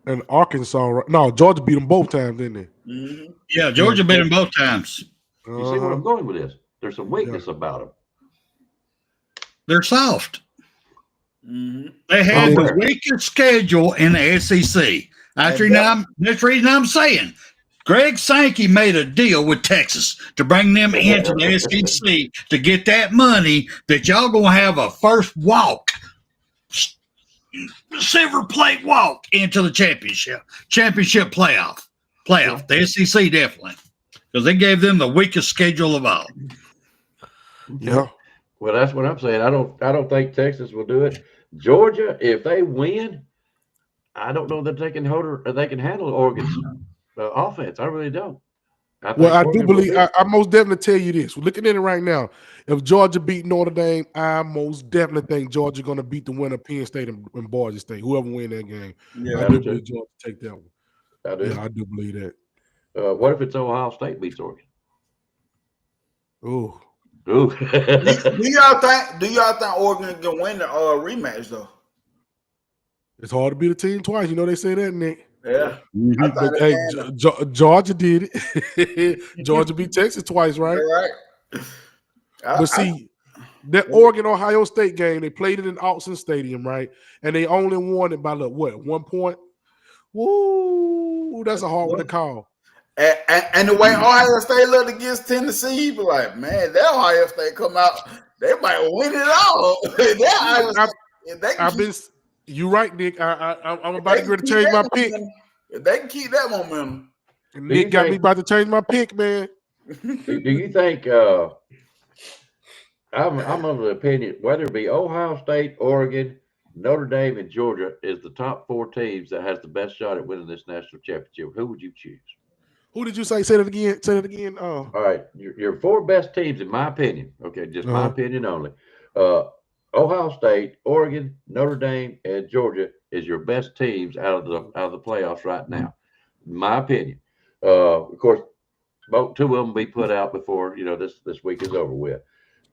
and Arkansas. No, Georgia beat them both times, didn't they? Mm-hmm. Yeah, Georgia beat them both times. You see where I'm going with this? There's some weakness about them. They're soft. Mm-hmm. They had the weakest schedule in the SEC. That's the reason I'm saying Greg Sankey made a deal with Texas to bring them into the SEC to get that money that y'all going to have a first silver plate walk into the championship playoff. The SEC definitely, because they gave them the weakest schedule of all. Yeah. Well, that's what I'm saying. I don't think Texas will do it. Georgia, if they win, I don't know that they can handle Oregon's offense. I really don't. Well, I do believe I most definitely tell you this. We're looking at it right now. If Georgia beat Notre Dame, I most definitely think Georgia going to beat the winner of Penn State and Boise State. Whoever win that game, I do believe Georgia take that one. I do believe that. What if it's Ohio State beats Oregon? Ooh. Ooh. Do y'all think Oregon can win the rematch though? It's hard to beat a team twice. You know they say that, Nick. Yeah. But, hey, Georgia did it. Georgia beat Texas twice, right? Right. But see, that Oregon-Ohio State game, they played it in Autzen Stadium, right? And they only won it by, 1 point? Woo, that's a hard one to call. And the way Ohio State looked against Tennessee, you be like, man, that Ohio State come out, they might win it all. You right, Nick. I'm about to change my pick. If they can keep that momentum. Nick got me about to change my pick, man. Do you think I'm of the opinion, whether it be Ohio State, Oregon, Notre Dame, and Georgia is the top 4 teams that has the best shot at winning this national championship. Who would you choose? Who did you say? Say that again. Say that again. All right. Your 4 best teams, in my opinion, okay, just my opinion only. Ohio State, Oregon, Notre Dame, and Georgia is your best teams out of the playoffs right now, in my opinion. Of course, about 2 of them will be put out before this week is over with.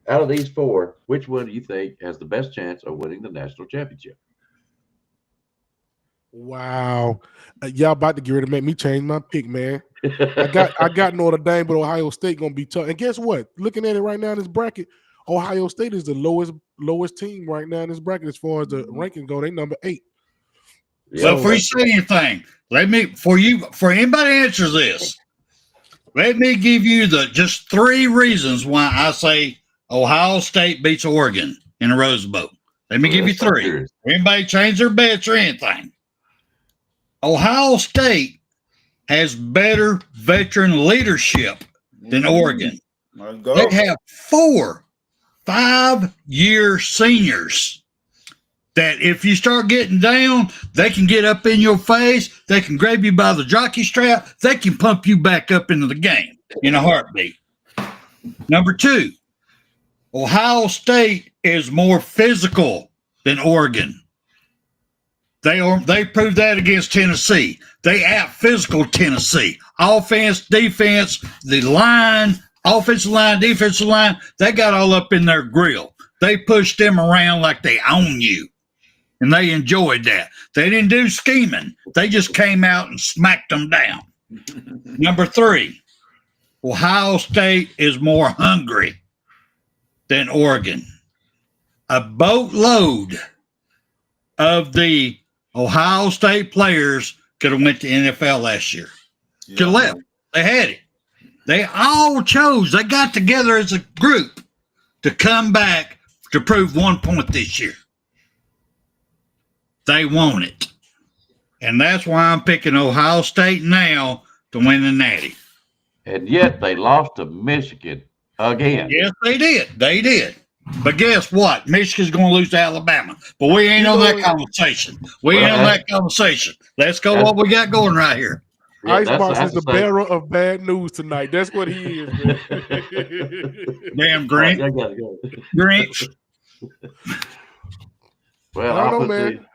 Out of these 4, which one do you think has the best chance of winning the national championship? Wow, y'all about to get ready to make me change my pick, man. I got Notre Dame, but Ohio State gonna be tough. And guess what? Looking at it right now in this bracket, Ohio State is the lowest team right now in this bracket as far as the ranking go. They number 8. Well, before you say anything, for anybody answers this, let me give you just 3 reasons why I say Ohio State beats Oregon in the Rose Bowl. Let me give you 3. Anybody change their bets or anything? Ohio State has better veteran leadership than Oregon. They have 4 5-year seniors that if you start getting down, they can get up in your face, they can grab you by the jockey strap, they can pump you back up into the game in a heartbeat. Number 2, Ohio State is more physical than Oregon. They proved that against Tennessee. They out-physical Tennessee. Offense, defense, the line, offensive line, defensive line, they got all up in their grill. They pushed them around like they own you, and they enjoyed that. They didn't do scheming. They just came out and smacked them down. Number 3, Ohio State is more hungry than Oregon. A boatload of the Ohio State players could have went to NFL last year. Could have left. They had it. They all chose. They got together as a group to come back to prove 1 point this year. They want it. And that's why I'm picking Ohio State now to win the Natty. And yet they lost to Michigan again. Yes, they did. They did. But guess what? Michigan's going to lose to Alabama. But we ain't on that conversation. Let's go what we got going right here. Yeah, Icebox is the bearer of bad news tonight. That's what he is, man. Damn Grinch. Grinch. Well, I don't know, man.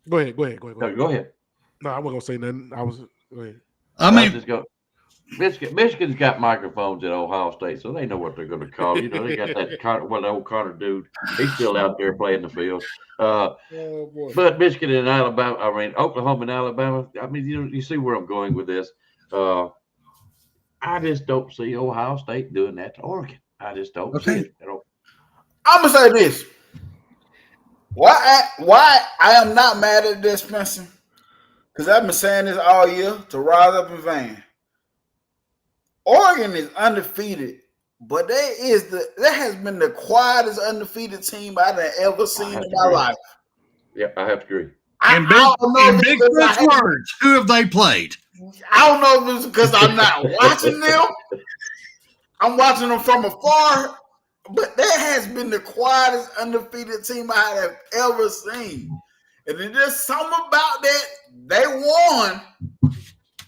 Go ahead. No, go ahead. No, I wasn't going to say nothing. Go ahead. I mean, just go. Michigan's got microphones at Ohio State, so they know what they're going to call. They got that old Connor dude. He's still out there playing the field. But Michigan and Alabama, Oklahoma and Alabama. You see where I'm going with this. I just don't see Ohio State doing that to Oregon. I just don't see it. I'm gonna say this. Why I am not mad at this, Spencer? Because I've been saying this all year to rise up in vain. Oregon is undefeated, but that has been the quietest undefeated team I've ever seen in my life. Yeah, I have to agree. In big words, who have they played? I don't know if it's because I'm not watching them. I'm watching them from afar, but that has been the quietest undefeated team I have ever seen. And it's just something about that. They won.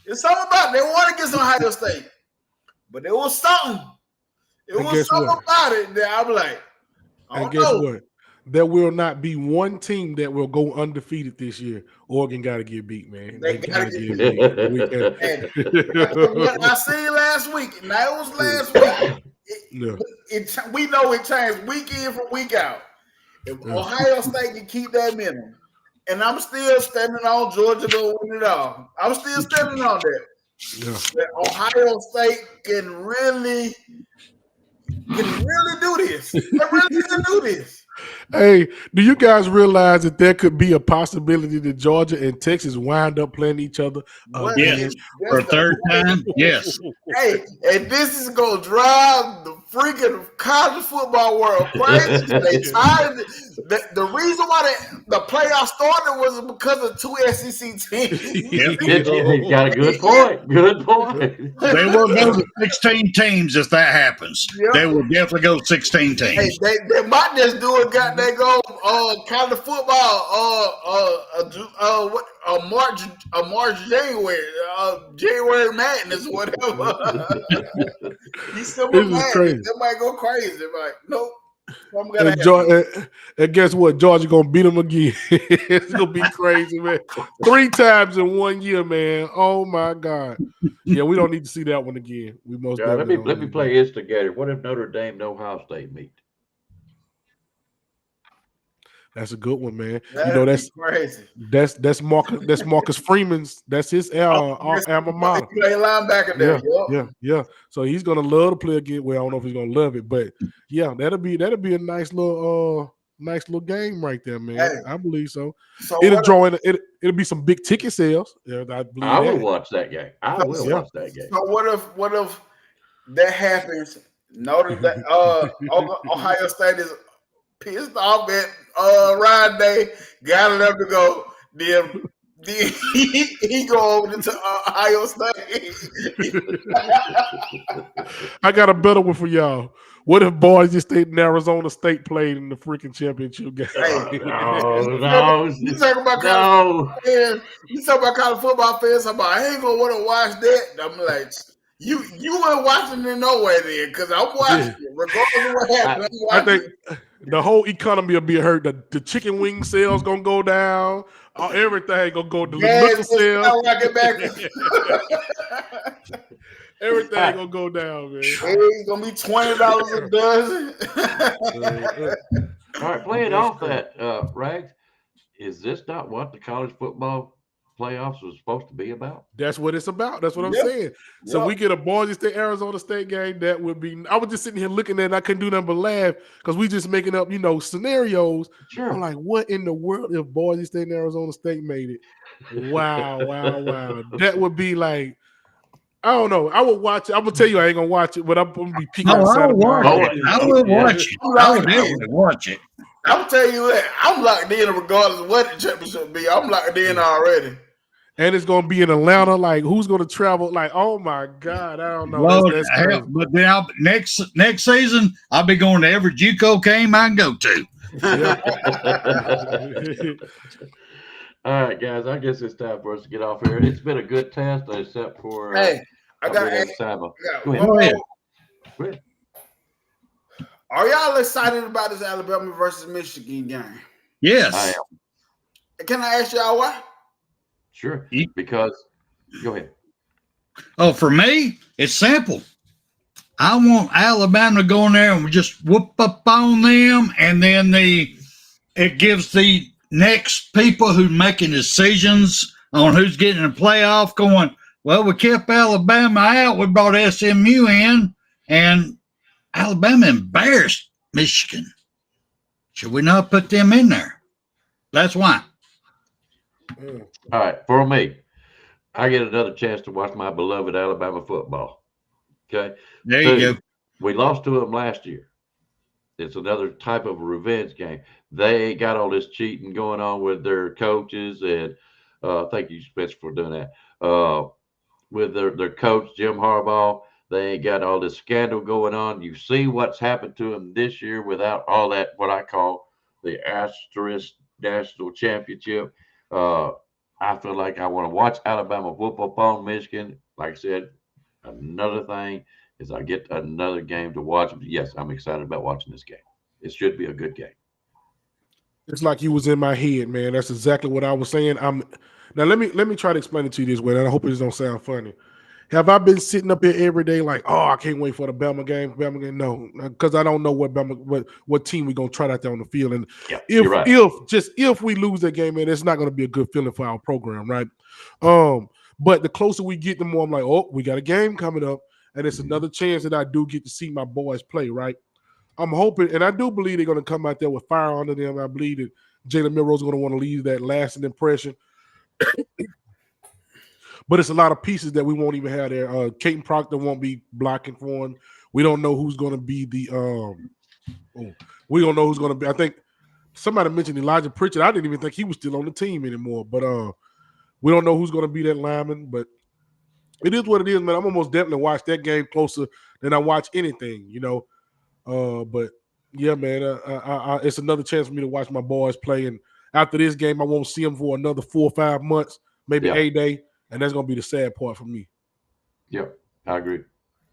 It's something about they won against Ohio State. But it was something. It was something about it that I'm like, I don't know. What? There will not be one team that will go undefeated this year. Oregon got to get beat, man. They got to get beat. What I seen last week, and that was last week. We know it changes week in from week out. If Ohio State can keep that minimum, and I'm still standing on Georgia to win it all. I'm still standing on that. That Ohio State can really do this. They really can do this. Hey, do you guys realize that there could be a possibility that Georgia and Texas wind up playing each other yes, for a third time? Yes. Hey, and this is going to drive the freaking college football world crazy. They tired. The reason why the playoffs started was because of 2 SEC teams. He got a good point. Good point. They will go to 16 teams if that happens. Yep. They will definitely go 16 teams. Hey, they might just do it. They go college football. January Madness, whatever. December Madness. They might go crazy. Like, nope. And guess what? Georgia gonna beat them again. It's gonna be crazy, man. 3 times in 1 year, man. Oh my God. Yeah, we don't need to see that one again. We most let me play instigator. What if Notre Dame and Ohio State meet? That's a good one, man. That's crazy. That's Marcus Freeman's. That's his alma mater. He play linebacker there. Yeah. So he's gonna love to play again. Well, I don't know if he's gonna love it, but yeah, that'll be a nice little game right there, man. Hey, I believe so. It'll be some big ticket sales. Yeah, I will watch that game. I will watch that game. So what if that happens? Notice that Ohio State is pissed off at Ryan Day, got enough to go. Then he go over to Ohio State. I got a better one for y'all. What if Boise State and Arizona State played in the freaking championship game? No. You talking about college fans? You talking about college football fans? I ain't gonna want to watch that. I'm like, you ain't watching it nowhere then, because I'm watching it regardless of what happens. I think the whole economy will be hurt. The chicken wing sales gonna go down. Everything gonna go. The liquor sales. Everything gonna go down, man. It's gonna be $20 a dozen. All right, playing off that, Rags, is this not what the college football playoffs was supposed to be about? That's what it's about. That's what I'm saying. So we get a Boise State, Arizona State game. That would be. I was just sitting here looking at it, and I couldn't do nothing but laugh because we just making up, scenarios. Sure. I'm like, what in the world if Boise State and Arizona State made it? Wow. That would be like, I don't know. I would watch it. I'm gonna tell you I ain't gonna watch it, but I'm gonna be peeking outside of my heart. I will watch it. I would definitely watch it. I'm telling you what, I'm locked in regardless of what the championship be. I'm locked in already. And it's gonna be in Atlanta. Like, who's gonna travel? Like, oh my God, I don't know. Lord, but then next season, I'll be going to every JUCO game I can go to. All right, guys. I guess it's time for us to get off here. It's been a good test, except for hey, I got Go ahead. Are y'all excited about this Alabama versus Michigan game? Yes. I am. Can I ask y'all why? Sure. Because go ahead. Oh, for me, it's simple. I want Alabama to go in there and just whoop up on them, and then it gives the next people who making decisions on who's getting in the playoff going, well, we kept Alabama out. We brought SMU in, and Alabama embarrassed Michigan. Should we not put them in there? That's why. All right, for me, I get another chance to watch my beloved Alabama football. Okay? There you go. We lost to them last year. It's another type of a revenge game. They ain't got all this cheating going on with their coaches, and thank you, Spencer, for doing that. With their coach, Jim Harbaugh, they ain't got all this scandal going on. You see what's happened to them this year without all that, what I call the asterisk national championship. I feel like I want to watch Alabama whoop up on Michigan. Like I said, another thing is I get another game to watch. Yes, I'm excited about watching this game. It should be a good game. It's like you was in my head, man. That's exactly what I was saying. Now let me try to explain it to you this way, and I hope it don't sound funny. Have I been sitting up here every day like, oh, I can't wait for the Bama game? No, because I don't know what team we're gonna try out there on the field. And if we lose that game, man, it's not gonna be a good feeling for our program, right? But the closer we get, the more I'm like, oh, we got a game coming up, and it's another chance that I do get to see my boys play, right? I'm hoping, and I do believe they're gonna come out there with fire under them. I believe that Jalen Milroe is gonna want to leave that lasting impression. But it's a lot of pieces that we won't even have there. Caden Proctor won't be blocking for him. We don't know who's going to be we don't know who's going to be. I think somebody mentioned Elijah Pritchard. I didn't even think he was still on the team anymore. But we don't know who's going to be that lineman. But it is what it is, man. I'm almost definitely watch that game closer than I watch anything, you know. But yeah, man, it's another chance for me to watch my boys play. And after this game, I won't see them for another 4 or 5 months, maybe a day. And that's going to be the sad part for me. Yep, I agree.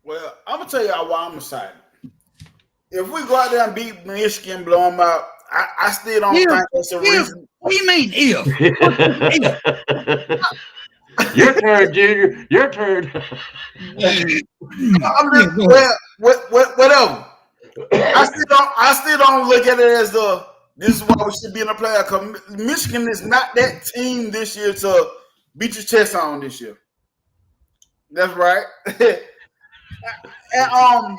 Well, I'm going to tell y'all why I'm excited. If we go out there and beat Michigan, blow them out, I still don't think that's a reason. What do you mean, if? Your turn, Junior. Your turn. Whatever. I still don't look at it as this is why we should be in the playoff. Because Michigan is not that team this year to beat your chest on this year. That's right. And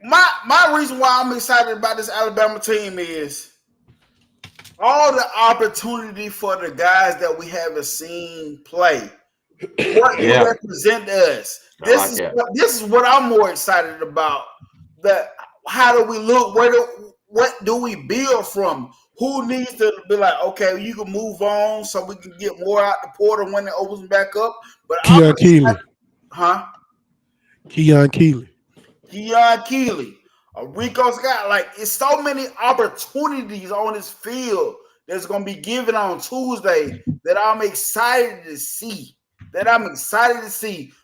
my reason why I'm excited about this Alabama team is all the opportunity for the guys that we haven't seen play. What they represent us. This is what I'm more excited about. How do we look? What do we build from? Who needs to be like, okay, you can move on so we can get more out the portal when it opens back up. But Keon Keeley. Keon Keeley. Rico Scott. Like, it's so many opportunities on this field that's going to be given on Tuesday that I'm excited to see.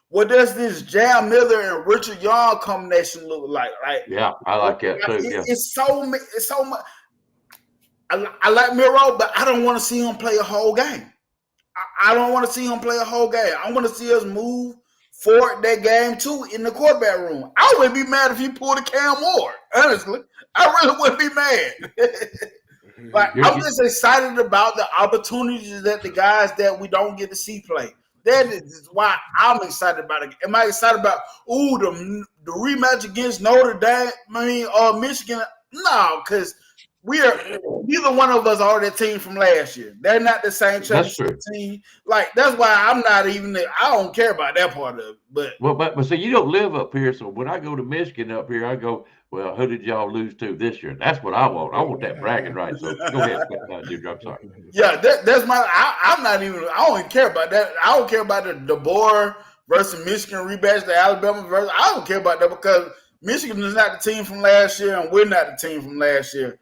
What does this Jam Miller and Richard Young combination look like? Yeah, I like that too. It's so much. I like Miro, but I don't want to see him play a whole game. I don't want to see him play a whole game. I want to see us move forward that game too in the quarterback room. I wouldn't be mad if he pulled a Cam Ward. Honestly, I really wouldn't be mad. I'm just excited about the opportunities that the guys that we don't get to see play. That is why I'm excited about it. Am I excited about the rematch against Notre Dame? Michigan? No, because neither one of us are that team from last year. They're not the same championship team. That's why I'm not even. I don't care about that part of it. But see, you don't live up here, so when I go to Michigan up here, I go, well, who did y'all lose to this year? That's what I want. I want that bragging right. So go ahead, dude. I'm sorry. Yeah, that's my. I'm not even. I don't even care about that. I don't care about the DeBoer versus Michigan rematch, the Alabama versus. I don't care about that because Michigan is not the team from last year, and we're not the team from last year.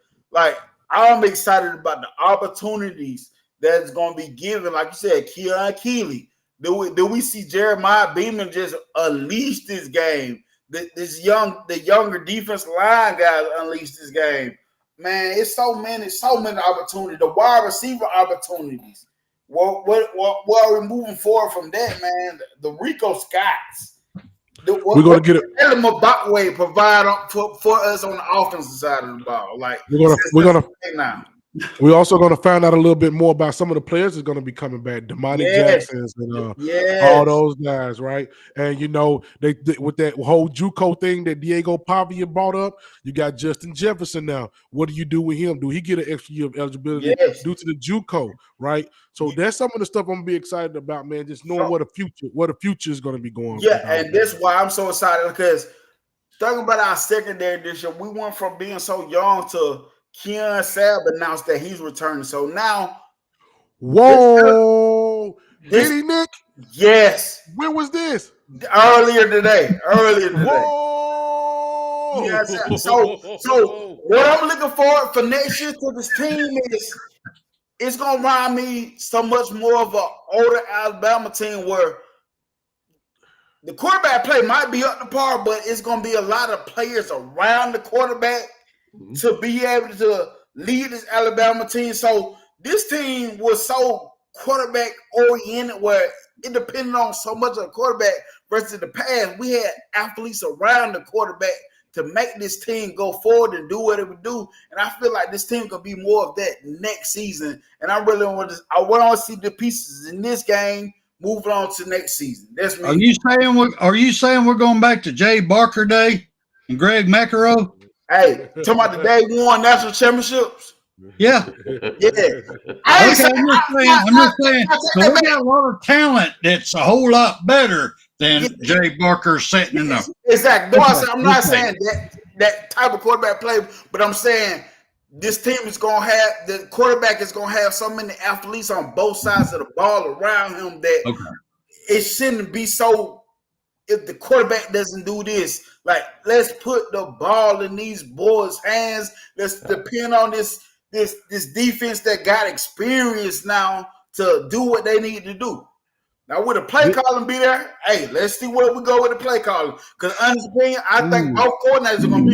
I'm excited about the opportunities that's going to be given. Like you said, Keon Keeley. Do we see Jeremiah Beeman just unleash this game? The younger defensive line guys unleash this game. Man, it's so many opportunities. The wide receiver opportunities. What are we moving forward from that, man? The Rico Scotts. We're gonna get it. Ellen Mbakwe provide for us on the offensive side of the ball. We're also gonna find out a little bit more about some of the players that's gonna be coming back. Damani Jackson's and all those guys, right? And they with that whole JUCO thing that Diego Pavia brought up, you got Justin Jefferson now. What do you do with him? Do he get an extra year of eligibility due to the JUCO, right? So that's some of the stuff I'm gonna be excited about, man. Just knowing what the future is gonna be going. Yeah, and that's why I'm so excited because talking about our secondary this year, we went from being so young to Keon Sabb announced that he's returning. So now, did he, Nick? Yes. When was this? Earlier today. Whoa! Oh, So what I'm looking for next year to this team is it's gonna remind me so much more of an older Alabama team where the quarterback play might be up to par, but it's gonna be a lot of players around the quarterback to be able to lead this Alabama team. So this team was so quarterback oriented where it depended on so much of the quarterback versus the past. We had athletes around the quarterback to make this team go forward and do what it would do. And I feel like this team could be more of that next season. And I really want to see the pieces in this game moving on to next season. That's me. Are you saying we're going back to Jay Barker Day and Greg McEnroe? Hey, talking about the day we won national championships. Yeah. Yeah. I'm just saying. So we got a lot of talent that's a whole lot better than Jay Barker sitting in the. Exactly. No, I'm not saying that type of quarterback play, but I'm saying this team is going to have the quarterback is going to have so many athletes on both sides of the ball around him that it shouldn't be so. If the quarterback doesn't do this, like let's put the ball in these boys' hands. Let's depend on this defense that got experience now to do what they need to do. Now, would the play calling be there? Hey, let's see where we go with the play calling. Because, honest opinion, I think both coordinators are going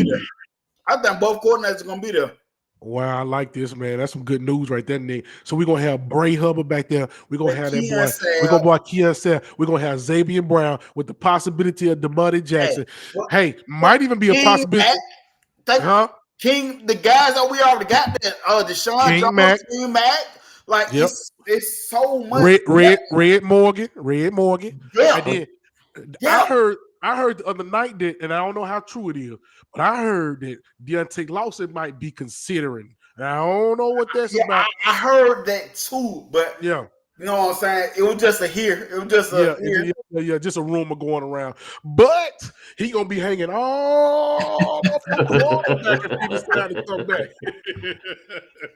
to be there. Wow, I like this, man. That's some good news right there, Nick. So we're going to have Bray Hubbard back there. We're going to have that boy. We're going to boy Keon. We're going to have Xavier Brown with the possibility of DeMonte Jackson. Hey, might even be a possibility. King, the guys that we already got there, Deshaun Jones, King Mack. Like, it's so much. Red Morgan. Yeah. And then I heard the other night that, and I don't know how true it is, but I heard that Deontay Lawson might be considering. And I don't know what that's about. I heard that too, but yeah. You know what I'm saying? It was just a hear. It was just a hear. Just a rumor going around. But he gonna be hanging all back if he decide to come back.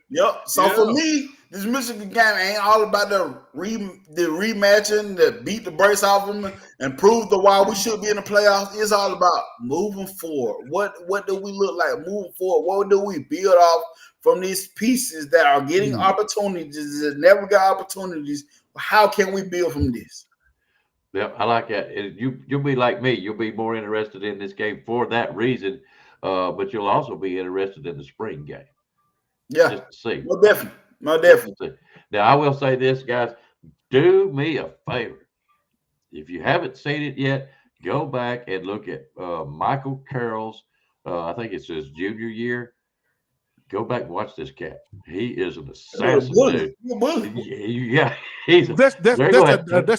Yep. So for me, this Michigan game ain't all about the rematching, the beat the brakes off them and prove the why we should be in the playoffs. It's all about moving forward. What do we look like moving forward? What do we build off from these pieces that are getting opportunities that never got opportunities? How can we build from this? Yeah, I like that. You'll be like me. You'll be more interested in this game for that reason, but you'll also be interested in the spring game. Yeah, just to see. No, definitely. Now, I will say this, guys. Do me a favor. If you haven't seen it yet, go back and look at Michael Carroll's, I think it's his junior year. Go back and watch this cat. He is an assassin, dude. Yeah, that's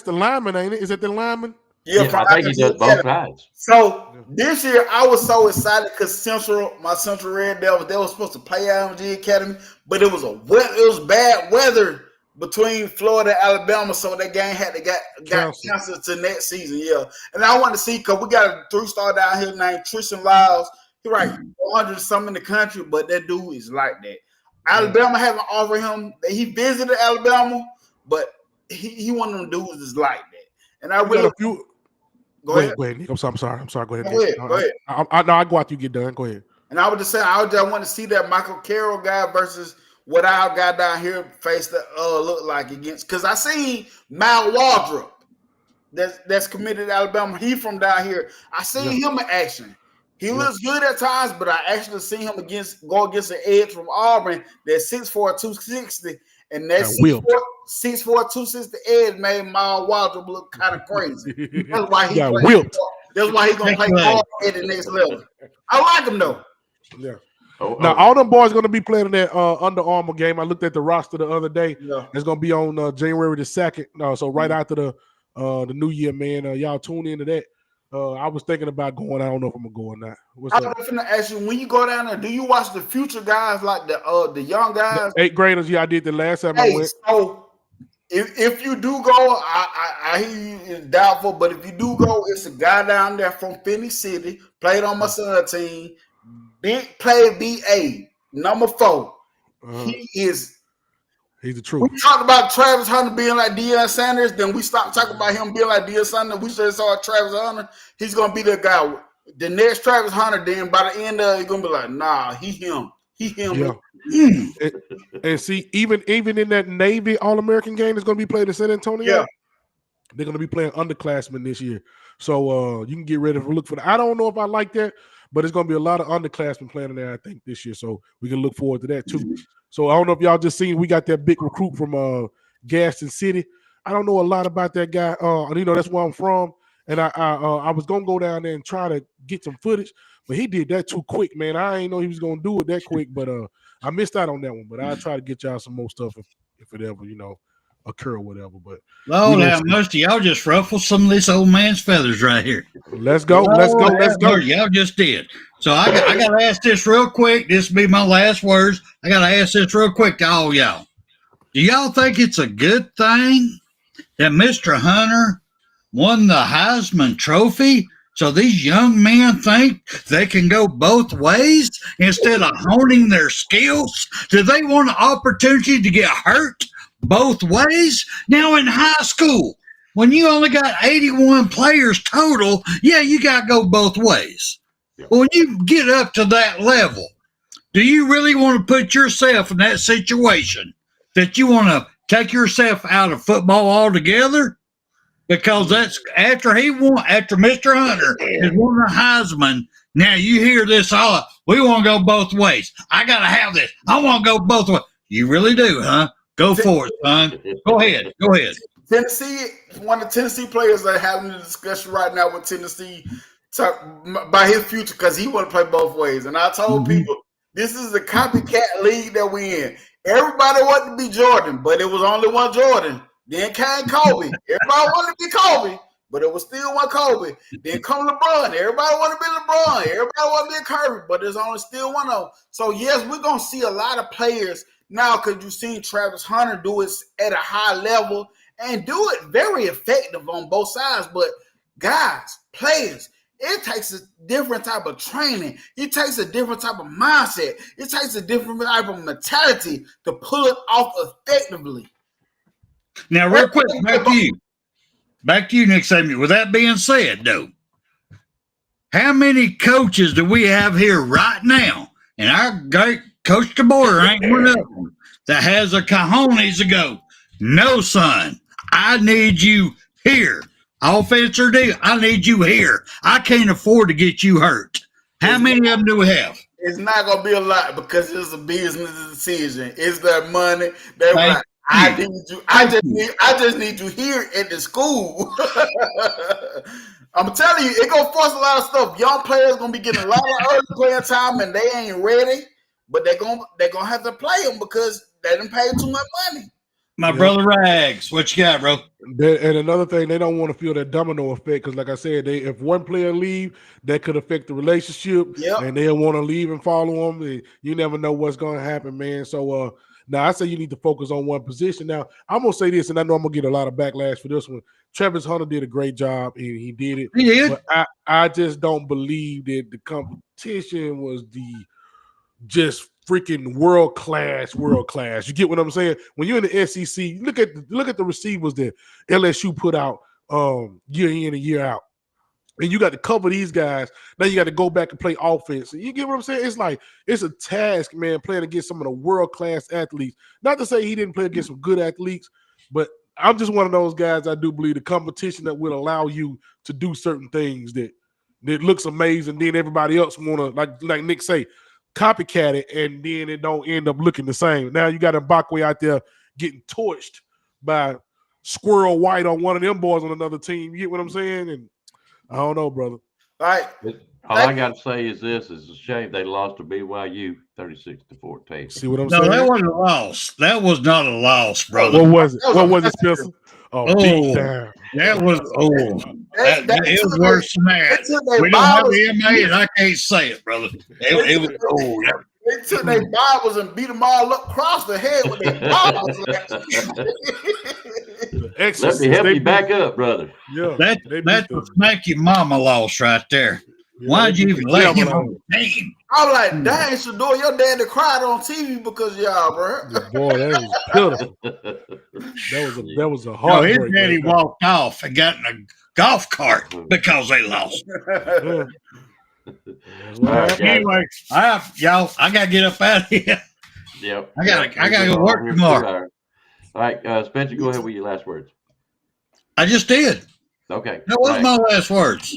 the lineman, ain't it? Is that the lineman? Yeah, I think he does both sides. So this year I was so excited because my Central Red Devils, they were supposed to play at IMG Academy, but it was bad weather between Florida and Alabama, so that game got canceled to next season. Yeah, and I want to see because we got a 3-star down here named Tristan Lyles. He's right 400 something in the country, but that dude is like that. Alabama haven't offered him. He visited Alabama, but he one of them dudes is like that. And I really go ahead, Nick. I'm sorry. Go ahead. Go ahead. I go after you get done. Go ahead. And I was just saying, I just want to see that Michael Carroll guy versus what our guy down here faced look like against. Because I seen Mal Waldrop that's committed to Alabama. He from down here. I seen him in action. He looks good at times, but I actually seen him go against an edge from Auburn that's 6'4", 260, and that 6'4", 260 edge made Mal Waldrop look kind of crazy. That's why he whipped. That's why he's gonna play ball at the next level. I like him though. Yeah. Now all them boys gonna be playing in that Under Armour game. I looked at the roster the other day. Yeah. It's gonna be on January the 2nd. So right after the New Year, man. Y'all tune into that. I was thinking about going. I don't know if I'm gonna go or not. I was gonna ask you, when you go down there, do you watch the future guys like the young guys? 8th graders, yeah, I did the last time I went. So if you do go, I hear you, it's doubtful, but if you do go, it's a guy down there from Phoenix City, played on my son's team, played BA, number 4. He's the truth. We talked about Travis Hunter being like Deion Sanders, then we stopped talking about him being like Deion Sanders. We just saw Travis Hunter. He's gonna be the guy. the next Travis Hunter, then by the end of it, you're gonna be like, nah, he him. Yeah. And see, even in that Navy All-American game that's gonna be played in San Antonio, they're gonna be playing underclassmen this year. So you can get ready to look for that. I don't know if I like that, but it's gonna be a lot of underclassmen playing in there, I think, this year. So we can look forward to that too. So I don't know if y'all just seen we got that big recruit from Gaston City. I don't know a lot about that guy. That's where I'm from. And I was gonna go down there and try to get some footage, but he did that too quick, man. I ain't know he was gonna do it that quick, but I missed out on that one. But I'll try to get y'all some more stuff if it ever, occur or whatever. But Lord have mercy, y'all just ruffled some of this old man's feathers right here. Let's go. Let's go. Y'all just did. So I got to ask this real quick. This will be my last words. I got to ask this real quick to all y'all. Do y'all think it's a good thing that Mr. Hunter won the Heisman Trophy? So these young men think they can go both ways instead of honing their skills? Do they want an opportunity to get hurt both ways? Now in high school, when you only got 81 players total, you got to go both ways. But when you get up to that level, do you really want to put yourself in that situation that you want to take yourself out of football altogether? Because that's after Mr. Hunter has won the Heisman. Now you hear this all. We want to go both ways. I got to have this. I want to go both ways. You really do, huh? Go for it, son. Go ahead. Tennessee, one of the Tennessee players that are having a discussion right now with Tennessee about his future because he want to play both ways. And I told people, this is the copycat league that we in. Everybody wanted to be Jordan, but it was only one Jordan. Then came Kobe. Everybody wanted to be Kobe, but it was still one Kobe. Then come LeBron. Everybody wanted to be LeBron. Everybody wanted to be Curry, but there's only still one of them. So, yes, we're going to see a lot of players now because you've seen Travis Hunter do it at a high level and do it very effective on both sides. But, guys, players, it takes a different type of training. It takes a different type of mindset. It takes a different type of mentality to pull it off effectively. Now, real quick, back to you, Nick Samuel. With that being said, though, how many coaches do we have here right now? And our great Coach DeBoer ain't one of them that has a cojones to go, no, son, I need you here. Offense or deal, I need you here. I can't afford to get you hurt. How many of them do we have? It's not going to be a lot because it's a business decision. It's their money. They're like, I need you. I just need you here at the school. I'm telling you, it's gonna force a lot of stuff. Young players gonna be getting a lot of early playing time, and they ain't ready. But they're gonna have to play them because they didn't pay too much money. My brother Rags, what you got, bro? And another thing, they don't want to feel that domino effect because, like I said, if one player leave, that could affect the relationship, and they'll want to leave and follow them. You never know what's going to happen, man. So now I say you need to focus on one position. Now I'm gonna say this, and I know I'm gonna get a lot of backlash for this one. Travis Hunter did a great job, and he did it. He did. But I just don't believe that the competition was just freaking world class. You get what I'm saying? When you're in the SEC, look at the receivers that LSU put out year in and year out. And you got to cover these guys. Now you got to go back and play offense. You get what I'm saying? It's like it's a task, man, playing against some of the world-class athletes. Not to say he didn't play against some good athletes, but I'm just one of those guys. I do believe the competition that will allow you to do certain things that looks amazing. Then everybody else want to, like Nick say, copycat it, and then it don't end up looking the same. Now you got Mbakwe out there getting torched by Squirrel White on one of them boys on another team. You get what I'm saying? And I don't know, brother. All I got to say is this: it's a shame they lost to BYU 36-14. See what I'm saying? No, that wasn't a loss. That was not a loss, brother. What was it? What was it, Spencer? Beat down. That was it was worse than that. We don't have the MA, and I can't say it, brother. It was They took their Bibles and beat them all up across the head with their Bibles. Let me help you back up, brother. Yeah, that's the smack your mama loss right there. Why'd you even let him on the team? I'm like, dang, Shador, your daddy cried on TV because y'all, bro. Boy, that was pitiful. That was a hard. His daddy walked off and got in a golf cart because they lost. That's what happened. Anyway, y'all, I gotta get up out of here. Yep. I gotta go work tomorrow. All right, Spencer, go ahead with your last words. I just did. Okay. That was my last words.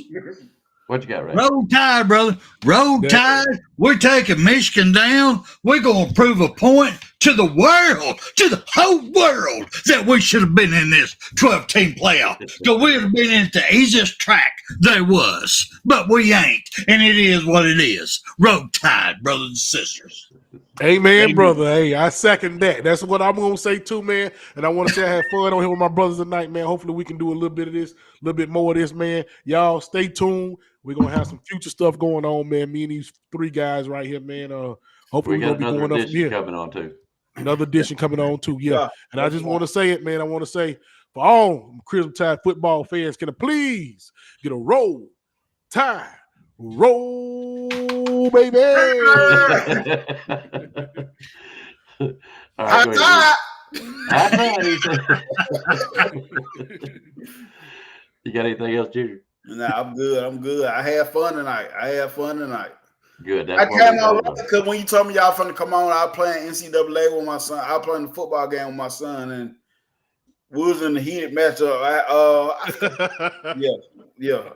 What you got, Ray? Roll Tide, brother. Roll Tide. We're taking Michigan down. We're going to prove a point to the world, to the whole world, that we should have been in this 12-team playoff. Because we would have been in the easiest track there was. But we ain't. And it is what it is. Roll Tide, brothers and sisters. Amen, brother. Hey, I second that. That's what I'm going to say too, man. And I want to say I had fun on here with my brothers tonight, man. Hopefully we can do a little bit of this, a little bit more of this, man. Y'all stay tuned. We're going to have some future stuff going on, man. Me and these three guys right here, man. Hopefully we're going to be going up from here. Coming on too. Another edition coming on too, yeah. And I just want to say it, man. I want to say for all Crimson Tide football fans, can I please get a Roll Tide, roll, baby. All right, you got anything else, Junior? Nah, I'm good. I had fun tonight. Good. I came on because when you told me y'all finna come on, I was playing NCAA with my son. I was playing the football game with my son, and we was in the heated matchup. Yeah.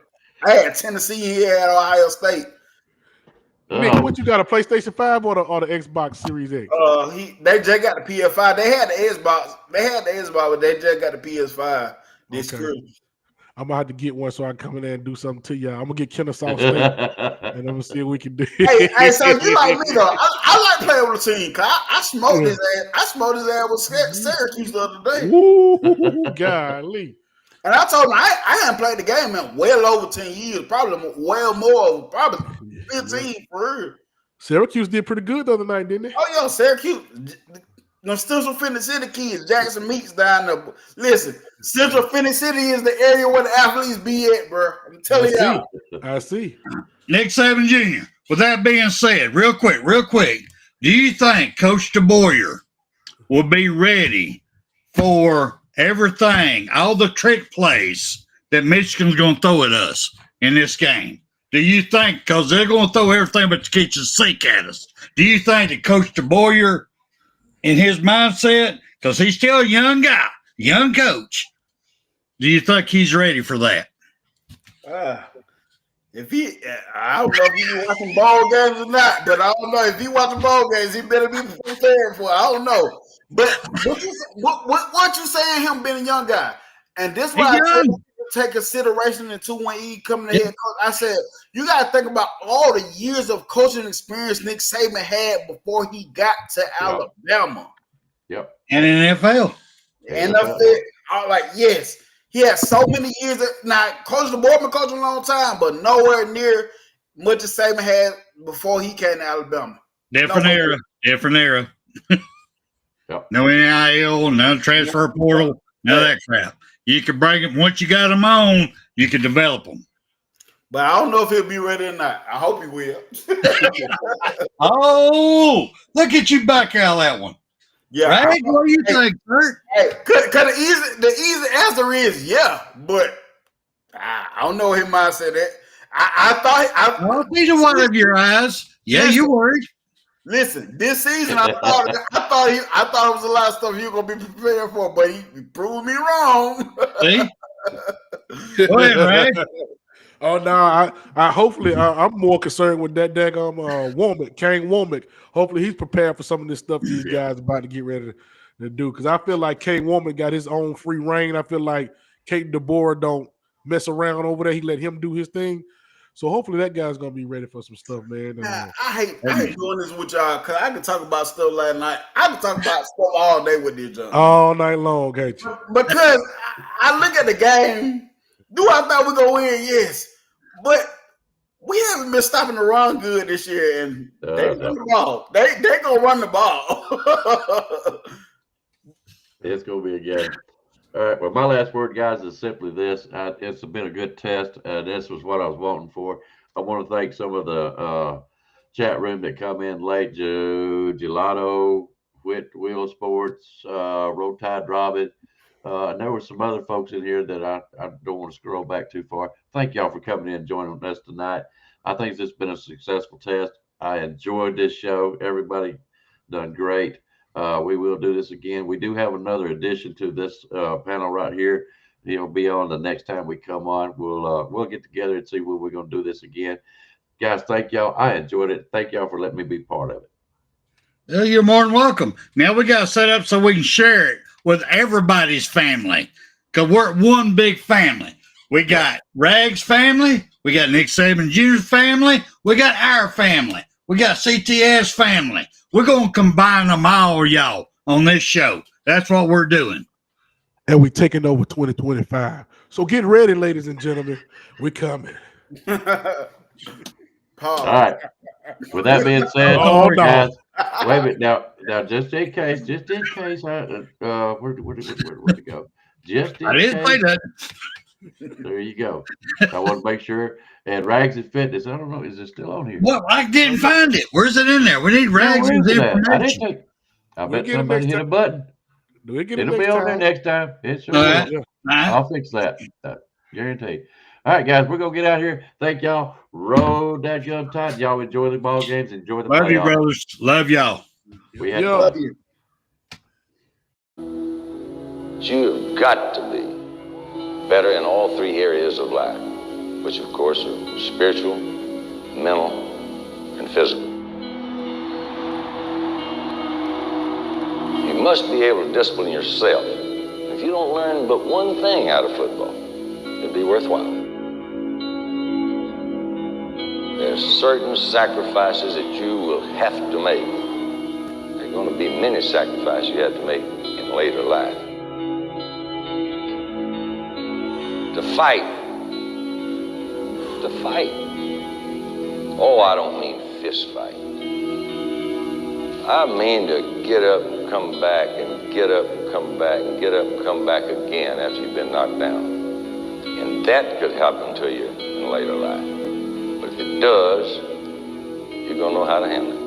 I had Tennessee here at Ohio State. Nick, what you got, a PlayStation 5 or the Xbox Series X? They just got the PS5. They had the Xbox. But they just got the PS5 this Christmas. I'm gonna have to get one so I can come in there and do something to y'all. I'm gonna get Kennesaw State, and I'm gonna see what we can do. hey, so you like me though? I like playing with a team. Cause I smoked his ass. I smoked his ass with Syracuse the other day. Woo, golly! And I told him I hadn't played the game in well over 10 years, probably well more, probably 15 for real. Syracuse did pretty good the other night, didn't they? Oh yeah, Syracuse. No, Central Fitness City kids, Jackson Meeks down there. Listen, Central Fitness City is the area where the athletes be at, bro. I'm telling y'all. I see. Nick Saban Jr., with that being said, real quick, do you think Coach DeBoyer will be ready for everything, all the trick plays that Michigan's going to throw at us in this game? Do you think, because they're going to throw everything but the kitchen sink at us, do you think that Coach DeBoyer, in his mindset, because he's still a young guy, young coach, do you think he's ready for that? I don't know if he's watching ball games or not, but I don't know if he watching ball games, he better be prepared for it. I don't know. But what you saying, him being a young guy, and this why I take consideration into when he coming to head coach. I said you got to think about all the years of coaching experience Nick Saban had before he got to Alabama. Yep. And in NFL. Yes, he had so many years. Now, Coach DeBoer been coaching a long time, but nowhere near much as Saban had before he came to Alabama. Different era. Yep. No NIL, no transfer portal, none of that crap. You can bring them once you got them on. You can develop them. But I don't know if he'll be ready or not. I hope he will. Oh, look at you back out of that one. Yeah, right? What do you think, Kurt? Hey, the easy answer is yeah, but I don't know his mindset. I thought be the one of your eyes. Yeah, listen, you worried. Listen, this season I thought it was a lot of stuff he was gonna be prepared for, but he proved me wrong. See? Go ahead, Ray. Oh no, I hopefully I'm more concerned with that daggone Womack, Kane Womack. Hopefully he's prepared for some of this stuff these guys about to get ready to do. Because I feel like Kane Womack got his own free reign. I feel like Kate DeBoer don't mess around over there. He let him do his thing. So hopefully that guy's gonna be ready for some stuff, man. I hate doing this with y'all because I can talk about stuff last night. I can talk about stuff all day with this John. All night long, can't you? Because I look at the game. Do I thought we gonna win? Yes, but we haven't been stopping the run good this year, and they run the ball. They gonna run the ball. It's gonna be a game. All right. Well, my last word, guys, is simply this: it's been a good test. This was what I was wanting for. I want to thank some of the chat room that come in late: Joe, Gelato, Wheel Sports, Road Tide Robin. And there were some other folks in here that I don't want to scroll back too far. Thank y'all for coming in and joining us tonight. I think it's been a successful test. I enjoyed this show. Everybody done great. We will do this again. We do have another addition to this panel right here. He'll be on the next time we come on. We'll get together and see when we're going to do this again. Guys, thank y'all. I enjoyed it. Thank y'all for letting me be part of it. Well, you're more than welcome. Now we got to set up so we can share it with everybody's family, because we're one big family. We got Rag's family. We got Nick Saban Jr.'s family. We got our family. We got CTS family. We're going to combine them all, y'all, on this show. That's what we're doing. And we're taking over 2025. So get ready, ladies and gentlemen. We're coming. All right. With that being said, guys, wait a minute. Now, just in case, where'd it go? Just in I didn't say that. There you go. I want to make sure. And Rags and Fitness, I don't know, is it still on here? Well, I didn't find it. Where's it in there? We need Rags' information. I bet somebody hit a button. It'll be on there next time. It sure will. I'll fix that. Guaranteed. All right, guys, we're going to get out here. Thank y'all. Roll that gun tight. Y'all enjoy the ball games. Enjoy the Love you, brothers. Love y'all. We had fun. You've got to be better in all three areas of life, which, of course, are spiritual, mental, and physical. You must be able to discipline yourself. If you don't learn but one thing out of football, it'll be worthwhile. There's certain sacrifices that you will have to make. There are going to be many sacrifices you have to make in later life. To fight. Oh, I don't mean fist fight. I mean to get up and come back and get up and come back and get up and come back again after you've been knocked down. And that could happen to you in later life. But if it does, you're going to know how to handle it.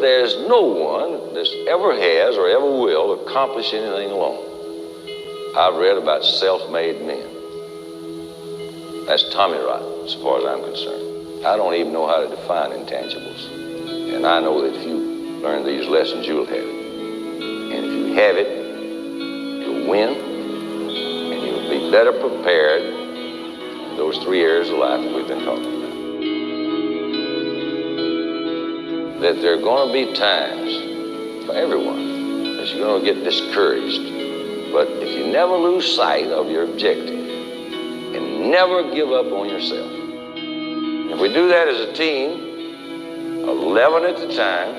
There's no one that ever has or ever will accomplish anything alone. I've read about self-made men. That's Tommy rot, as far as I'm concerned. I don't even know how to define intangibles. And I know that if you learn these lessons, you'll have it. And if you have it, you'll win, and you'll be better prepared in those three areas of life that we've been talking about. That there are going to be times for everyone that you're going to get discouraged. But if you never lose sight of your objective and never give up on yourself, if we do that as a team, 11 at a time,